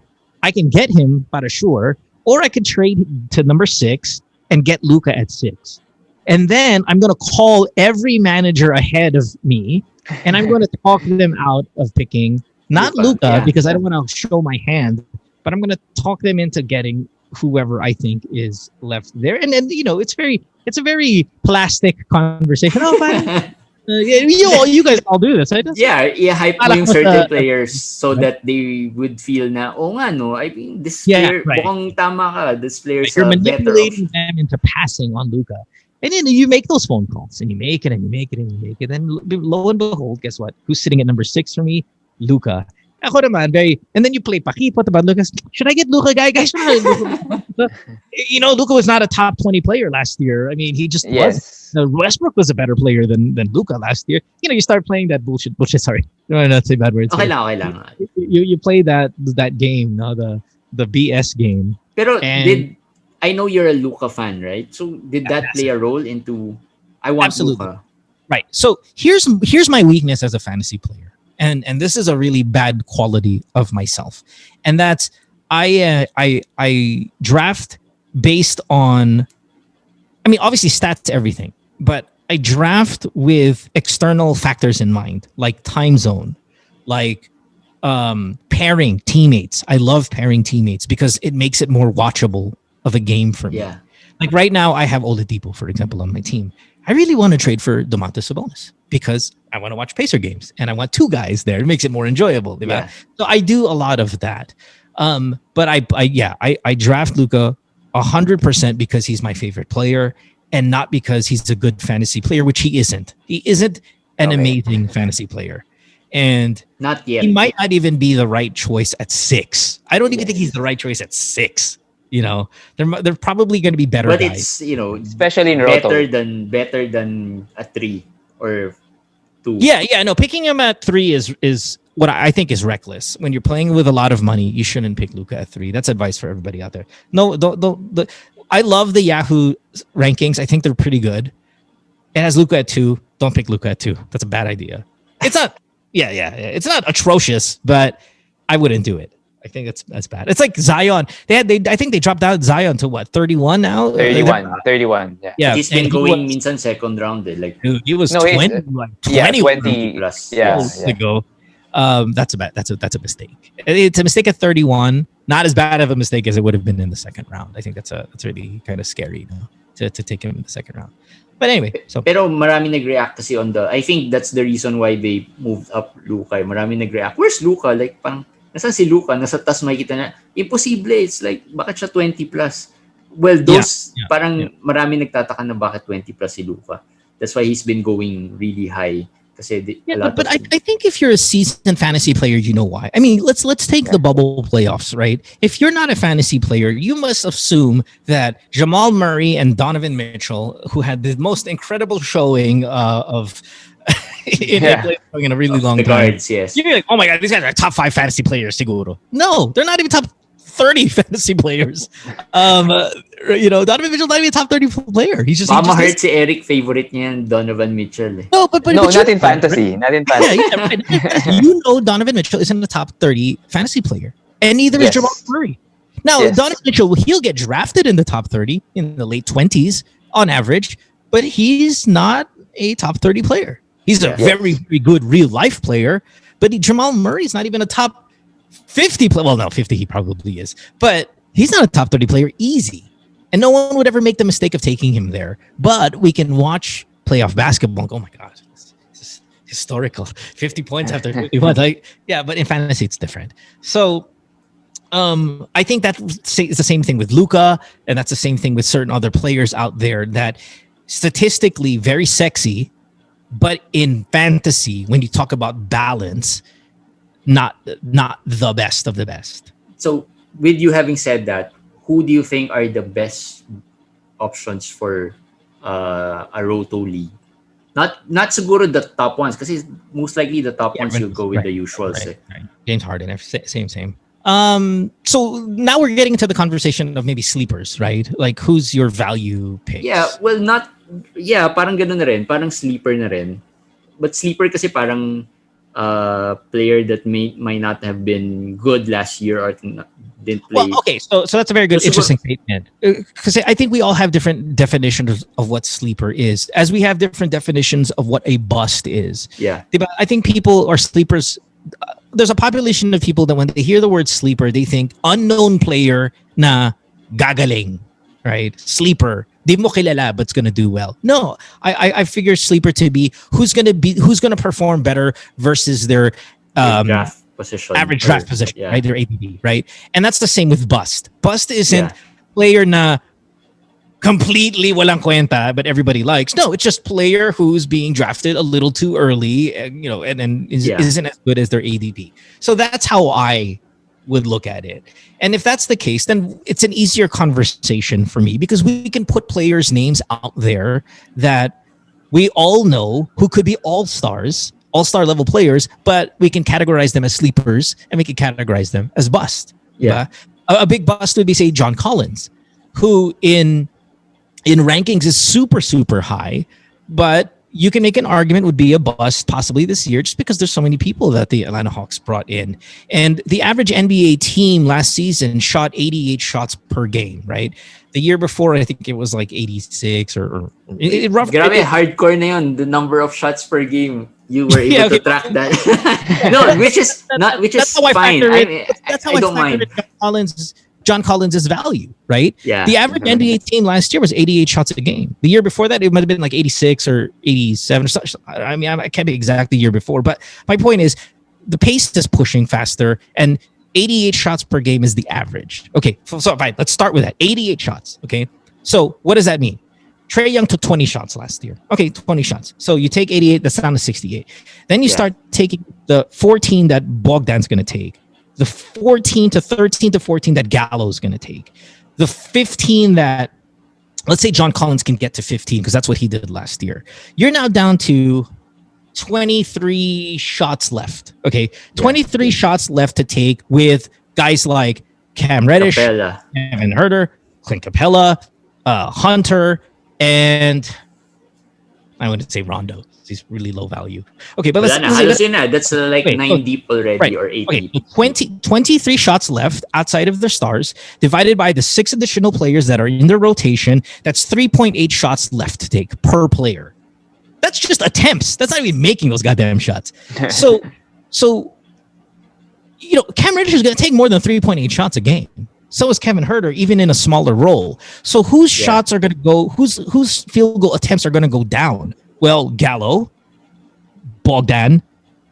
I can get him para sure, or I can trade to number 6 and get Luka at 6. And then I'm going to call every manager ahead of me, and I'm going to talk them out of picking not Luka because I don't want to show my hand, but I'm going to talk them into getting whoever I think is left there. And then, you know, it's a very plastic conversation. Oh, fine. You guys all do this. Right? Hype mo yung certain players so that they would feel na, oh nga no, I mean, this player, mukhang tama ka, this player's you're manipulating them into passing on Luka. And then you make those phone calls, and you make it, and you make it, and you make it. And lo and behold, guess what? Who's sitting at number 6 for me? Luka. Ako naman, and then you play pakipot about Luka. Should I get Luka, guys? You know, Luka was not a top 20 player last year. I mean, he just was. Westbrook was a better player than Luka last year. You know, you start playing that bullshit. Sorry, no, not say bad words. Okay lang. You play that game, no, the BS game. Pero I know you're a Luka fan, right? So did that play a role into I want Luka? Right. So here's my weakness as a fantasy player. And this is a really bad quality of myself. And that's I draft based on, I mean, obviously stats everything, but I draft with external factors in mind, like time zone, like pairing teammates. I love pairing teammates because it makes it more watchable of a game for me. Yeah. Like right now, I have Oladipo, for example, on my team. I really want to trade for Domantas Sabonis because I want to watch Pacer games and I want 2 guys there. It makes it more enjoyable. Yeah. So I do a lot of that. But I draft Luka 100% because he's my favorite player and not because he's a good fantasy player, which he isn't. He isn't an amazing fantasy player. And not yet. He might not even be the right choice at 6. I don't even think he's the right choice at 6. You know, they're probably going to be better. But guys. It's, you know, especially in Roto, better than a 3 or 2. Yeah. No, picking him at 3 is what I think is reckless. When you're playing with a lot of money, you shouldn't pick Luka at 3. That's advice for everybody out there. No, don't. I love the Yahoo rankings. I think they're pretty good. It has Luka at 2. Don't pick Luka at 2. That's a bad idea. It's not. Yeah. It's not atrocious, but I wouldn't do it. I think that's bad. It's like Zion. I think they dropped out Zion to what, 31 now? 31. Yeah. Yeah, He's been and going minsan second round like dude, he was No, 20, like 20, 20 plus. Yeah, years ago. That's a mistake. It's a mistake at 31. Not as bad of a mistake as it would have been in the second round. I think that's really kind of scary, to take him in the second round. But anyway, so pero marami nag-react kasi on I think that's the reason why they moved up Luka. Marami nag-react. Where's Luka? Like parang nasaan si Luka? Nasa taas makikita na. Imposible. It's like bakit siya 20 plus? Well, marami nagtataka na bakit 20 plus si Luka. That's why he's been going really high. But I think if you're a seasoned fantasy player, you know why. I mean, let's take the bubble playoffs, right? If you're not a fantasy player, you must assume that Jamal Murray and Donovan Mitchell, who had the most incredible showing of in a really long the time, guards, yes. You're like, oh my god, these guys are top 5 fantasy players, siguro. No, they're not even top 30 fantasy players. Donovan Mitchell's not even a top 30 player. He's just hurt si Eric, favorite niya Donovan Mitchell. No, but not in fantasy. Not in fantasy. Right. Donovan Mitchell isn't a top 30 fantasy player, and neither is Jamal Murray. Now, Donovan Mitchell, he'll get drafted in the top 30 in the late 20s on average, but he's not a top 30 player. He's a very, very good real life player, but Jamal Murray's not even a top 50 player. Well, no, 50 he probably is, but he's not a top 30 player easy. And no one would ever make the mistake of taking him there. But we can watch playoff basketball and go, oh my God, this is historical. 50 points after 51. But in fantasy, it's different. So I think that is the same thing with Luka, and that's the same thing with certain other players out there that statistically very sexy, but in fantasy, when you talk about balance, not the best of the best. So, with you having said that, who do you think are the best options for a Roto league? Not siguro the top ones, because most likely the top ones you'll go with the usuals. Right. James Harden, same. So now we're getting into the conversation of maybe sleepers, right? Like who's your value pick? Yeah, well, parang ganun na rin, parang sleeper na rin. But sleeper kasi parang player that might not have been good last year or didn't play. Well, okay, so that's a very good, interesting statement. Because I think we all have different definitions of what sleeper is, as we have different definitions of what a bust is. Yeah. I think people are sleepers. There's a population of people that when they hear the word sleeper, they think unknown player na gagaling, right? Sleeper. Di mo kilala, but it's gonna do well. No, I figure sleeper to be who's gonna perform better versus their draft position, average draft position, yeah. right? Their ADP, right? And that's the same with bust. Bust isn't player na completely walang kwenta, but everybody likes. No, it's just player who's being drafted a little too early, and isn't as good as their ADP. So that's how I would look at it. And if that's the case, then it's an easier conversation for me because we can put players' names out there that we all know who could be all-star level players, but we can categorize them as sleepers and we can categorize them as bust. Yeah. A big bust would be, say, John Collins, who in rankings is super, super high, but you can make an argument would be a bust possibly this year just because there's so many people that the Atlanta Hawks brought in. And the average NBA team last season shot 88 shots per game, right? The year before, I think it was like 86 or Grabe, hardcore na yun, the number of shots per game. You were able to track that. No, which is fine. That's how I don't mind. John Collins' value, right? Yeah. The average NBA team last year was 88 shots a game. The year before that, it might have been like 86 or 87 or such. I mean, I can't be exact the year before, but my point is the pace is pushing faster and 88 shots per game is the average. Okay, so fine, let's start with that. 88 shots, okay? So what does that mean? Trae Young took 20 shots last year. Okay, 20 shots. So you take 88, that's down to 68. Then you start taking the 14 that Bogdan's going to take. The 13 to 14 that Gallo's going to take. The 15 that, let's say John Collins can get to 15 because that's what he did last year. You're now down to 23 shots left. Okay, 23 shots left to take with guys like Cam Reddish, Capella, Kevin Huerter, Clint Capella, Hunter, and I wouldn't say Rondo. He's really low value. Okay, but Wala na. Halos yun na. That's like wait, 9 deep already right. or 8 Okay, deep. 23 shots left outside of their stars, divided by the 6 additional players that are in their rotation. That's 3.8 shots left to take per player. That's just attempts. That's not even making those goddamn shots. So Cam Reddish is going to take more than 3.8 shots a game. So is Kevin Huerter, even in a smaller role. So whose shots are going to go? Whose field goal attempts are going to go down? Well, Gallo, Bogdan,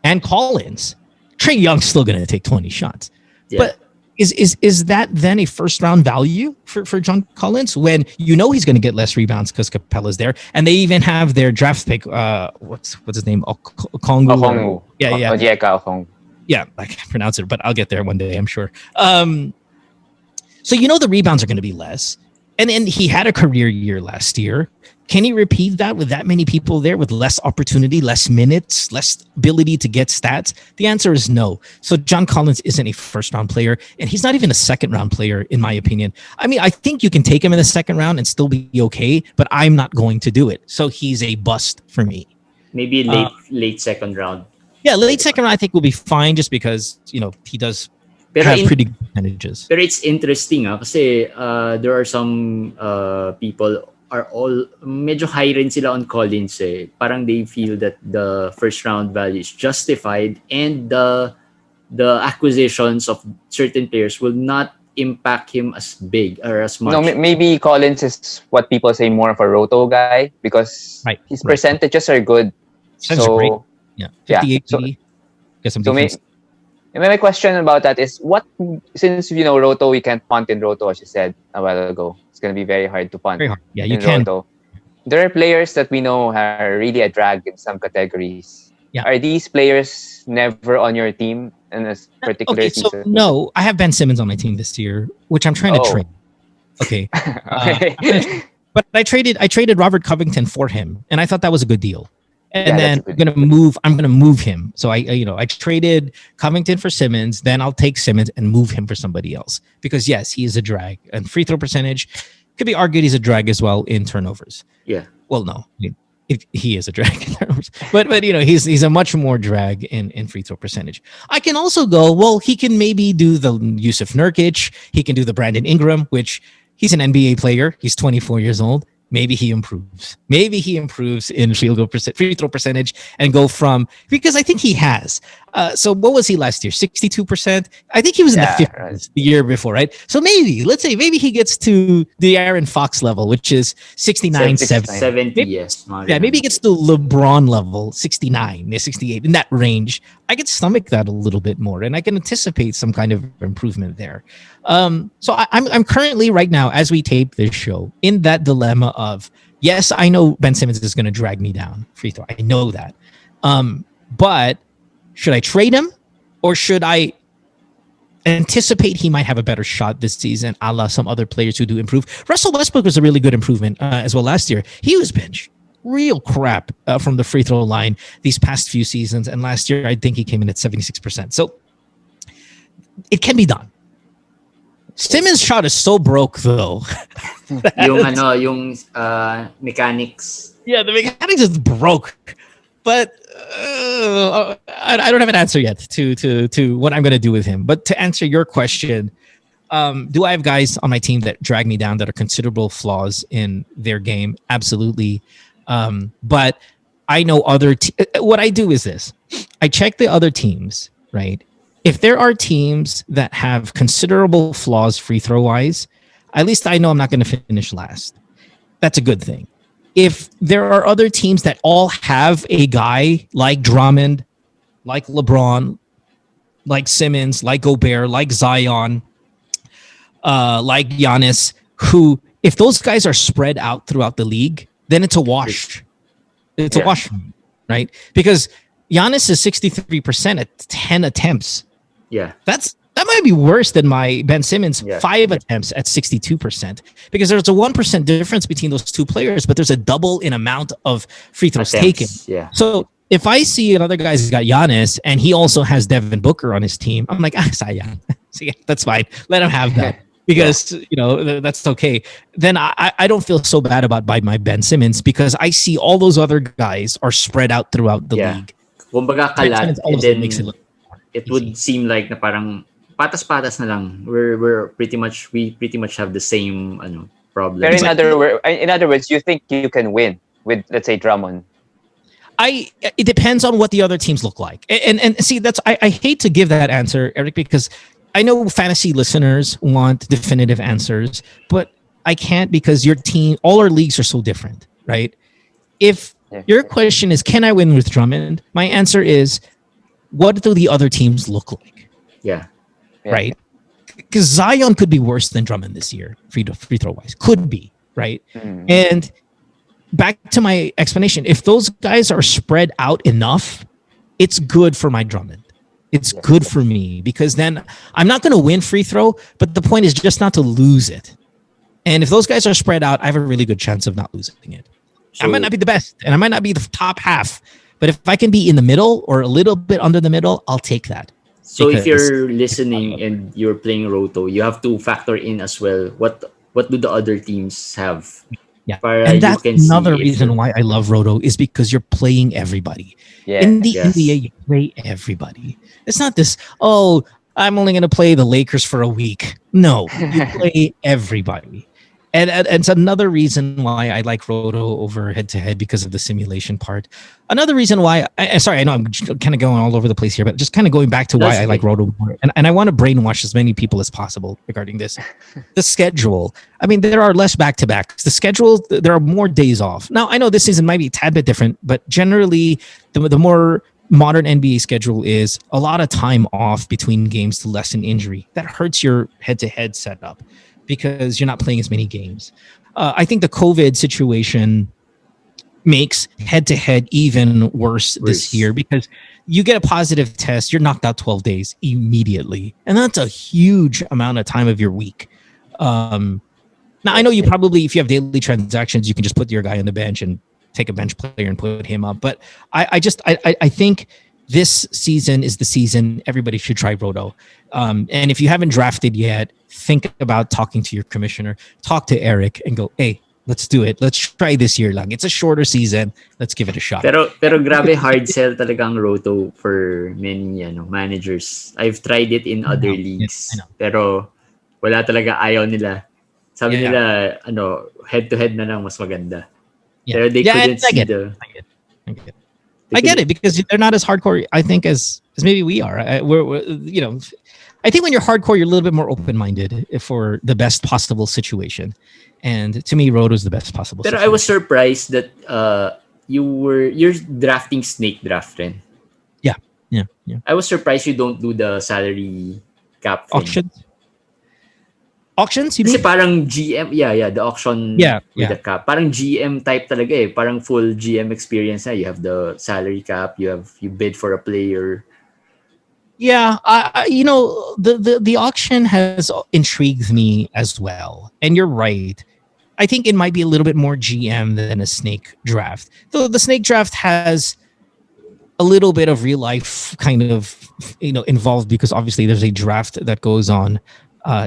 and Collins. Trae Young's still going to take 20 shots. Yeah. But is that then a first round value for John Collins when he's going to get less rebounds because Capella's there, and they even have their draft pick? What's his name? Okongwu. Yeah. Onyeka Okongwu. Yeah, I can't pronounce it, but I'll get there one day, I'm sure. So the rebounds are going to be less. And he had a career year last year. Can he repeat that with that many people there with less opportunity, less minutes, less ability to get stats? The answer is no. So John Collins isn't a first-round player, and he's not even a second-round player, in my opinion. I mean, I think you can take him in the second round and still be okay, but I'm not going to do it. So he's a bust for me. Maybe late second round. Yeah, late second round I think will be fine just because, he does have pretty good percentages. But it's interesting kasi there are some people are all medyo high rin sila on Collins eh. Parang they feel that the first round value is justified and the acquisitions of certain players will not impact him as big or as much. No, maybe Collins is what people say more of a roto guy because his percentages are good. So great. Yeah, 58 80. My question about that is since roto, we can't punt in roto, as you said a while ago. It's going to be very hard to punt. Very hard. Yeah, you can. Roto. There are players that we know are really a drag in some categories. Yeah. Are these players never on your team in a particular season? So no, I have Ben Simmons on my team this year, which I'm trying to trade. Okay. Okay. But I traded Robert Covington for him, and I thought that was a good deal. And then I'm gonna move him. So I traded Covington for Simmons. Then I'll take Simmons and move him for somebody else because yes, he is a drag. And free throw percentage could be argued he's a drag as well in turnovers. Yeah. Well, no, he is a drag in turnovers, but he's a much more drag in free throw percentage. I can also go. Well, he can maybe do the Yusuf Nurkic. He can do the Brandon Ingram, which he's an NBA player. He's 24 years old. Maybe he improves. Maybe he improves in free throw percentage and go from because I think he has. So what was he last year? 62%. I think he was in the 50s the year before, right? So let's say he gets to the Aaron Fox level, which is 69, 70. Maybe, yes. Maybe he gets to LeBron level, 69, 68 in that range. I can stomach that a little bit more, and I can anticipate some kind of improvement there. So I'm currently right now, as we tape this show, in that dilemma of yes, I know Ben Simmons is going to drag me down free throw. I know that, but should I trade him or should I anticipate he might have a better shot this season, a la some other players who do improve? Russell Westbrook was a really good improvement as well last year. He was benched. Real crap from the free throw line these past few seasons. And last year, I think he came in at 76%. So it can be done. Simmons' shot is so broke, though. yung mechanics. Yeah, the mechanics is broke. But I don't have an answer yet to what I'm going to do with him. But to answer your question, do I have guys on my team that drag me down that are considerable flaws in their game? Absolutely. But I know what I do is this. I check the other teams, right? If there are teams that have considerable flaws free throw wise, at least I know I'm not going to finish last. That's a good thing. If there are other teams that all have a guy like Drummond, like LeBron, like Simmons, like Gobert, like Zion, like Giannis, who, if those guys are spread out throughout the league, then it's a wash. It's a wash, right? Because Giannis is 63% at 10 attempts. Yeah. That might be worse than my Ben Simmons 5 attempts at 62%, because there's a 1% difference between those two players, but there's a double in amount of free throws taken. Yeah. So if I see another guy's got Giannis and he also has Devin Booker on his team, I'm like, sayang. So yeah, that's fine. Let him have that. because that's okay. Then I don't feel so bad about buying my Ben Simmons because I see all those other guys are spread out throughout the Yeah. league. Kumbaga Ben kalat, Simmons all and of a sudden then makes it look it easy. would seem like na parang patas-patas na lang. We pretty much have the same problem. Pero Exactly. in other words, you think you can win with, let's say, Drummond? It depends on what the other teams look like. And see, that's I hate to give that answer, Eric, because I know fantasy listeners want definitive answers, but I can't because your team, all our leagues are so different, right? If Yeah. your question is, can I win with Drummond? My answer is, what do the other teams look like? Yeah. Yeah. Right? Because Zion could be worse than Drummond this year, free throw wise. Could be, right? And back to my explanation, if those guys are spread out enough, it's good for my Drummond. It's good for me because then I'm not going to win free throw, but the point is just not to lose it. And if those guys are spread out, I have a really good chance of not losing it. I might not be the best and I might not be the top half, but if I can be in the middle or a little bit under the middle, I'll take that. So if you're listening and you're playing Roto, you have to factor in as well what do the other teams have. Yeah, Para and you that's can see another if reason you're- why I love Roto is because you're playing everybody. Yeah. In the Yes. NBA, you play everybody. It's not this, oh, I'm only going to play the Lakers for a week. No, you play everybody. And it's another reason why I like Roto over head-to-head because of the simulation part. Another reason why, sorry, I know I'm kind of going all over the place here, but just kind of going back to why I like Roto more. And I want to brainwash as many people as possible regarding this. The schedule. I mean, there are less back-to-backs. The schedule, there are more days off. Now, I know this season might be a tad bit different, but generally, the more modern NBA schedule is a lot of time off between games to lessen injury. That hurts your head-to-head setup because you're not playing as many games. I think the COVID situation makes head-to-head even worse this year because you get a positive test, you're knocked out 12 days immediately. And that's a huge amount of time of your week. Now, I know you probably, if you have daily transactions, you can just put your guy on the bench and take a bench player and put him up. But I think this season is the season everybody should try Roto. And if you haven't drafted yet, think about talking to your commissioner, talk to Eric and go, hey, let's do it. Let's try this year lang. It's a shorter season. Let's give it a shot. Pero grabe hard sell talagang Roto for many managers. I've tried it in other leagues. Pero wala talaga, ayaw nila. Sabi nila head-to-head na lang mas maganda. Pero they couldn't see the... I get it because they're not as hardcore, I think, as maybe we are. We're I think when you're hardcore, you're a little bit more open-minded for the best possible situation. And to me, Roto is the best possible situation. But I was surprised that you're drafting snake draft rin. Yeah. I was surprised you don't do the salary cap thing. Auctions, you Kasi mean? parang GM, the auction with the cap. Parang GM type talaga eh. Parang full GM experience na. You have the salary cap, you bid for a player. Yeah, the auction has intrigued me as well. And you're right. I think it might be a little bit more GM than a snake draft. Though the snake draft has a little bit of real life kind of involved because obviously there's a draft that goes on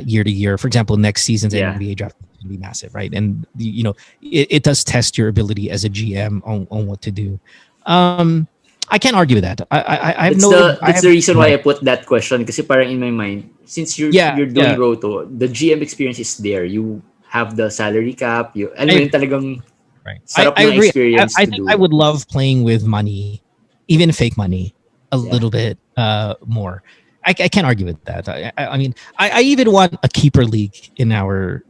year to year. For example, next season's NBA draft is going to be massive, right? And it does test your ability as a GM on what to do. I can't argue with that. I have That's the reason why I put that question. Kasi parang in my mind, since you're doing Roto, the GM experience is there. You have the salary cap. Talagang sarap I ng agree. experience I to think do. I would love playing with money, even fake money, a little bit more. I can't argue with that. I mean, I even want a keeper league in our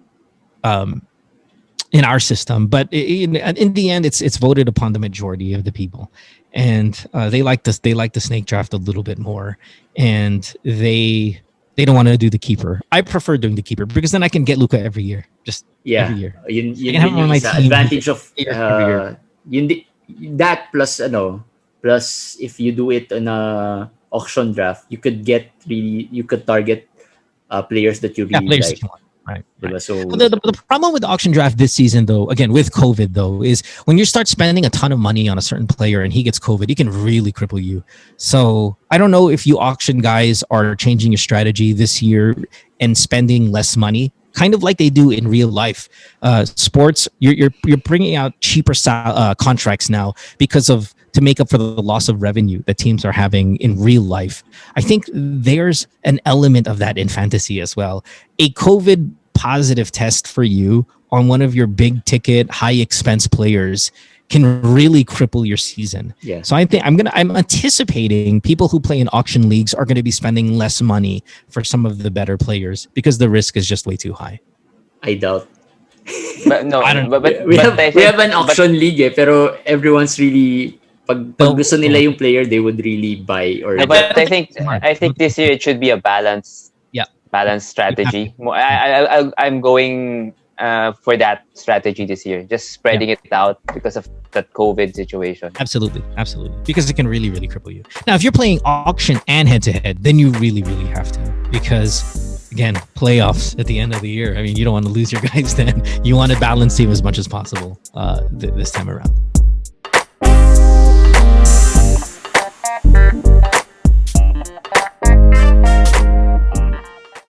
system, but in the end, it's voted upon the majority of the people, and they like the snake draft a little bit more, and they don't want to do the keeper. I prefer doing the keeper because then I can get Luka every year, every year. Yun I can have him on my team advantage of every year. that plus plus if you do it in a auction draft, you could target players that you really like. Right. Diba? So The problem with the auction draft this season, though, again with COVID, though, is when you start spending a ton of money on a certain player and he gets COVID, it can really cripple you. So I don't know if you auction guys are changing your strategy this year and spending less money, kind of like they do in real life. Sports, you're bringing out cheaper contracts now because of to make up for the loss of revenue that teams are having in real life. I think there's an element of that in fantasy as well. A COVID positive test for you on one of your big ticket, high expense players can really cripple your season. Yeah. So I think I'm anticipating people who play in auction leagues are going to be spending less money for some of the better players because the risk is just way too high. I doubt. But no, I don't- We but I have think- an auction league pero everyone's really pag So- gusto nila yung player, they would really buy or But I think Smart. this year it should be a balanced strategy. I'm going for that strategy this year, just spreading it out because of that COVID situation. Absolutely. Because it can really, really cripple you. Now, if you're playing auction and head-to-head, then you really, really have to. Because, again, playoffs at the end of the year. I mean, you don't want to lose your guys then. You want to balance team as much as possible this time around.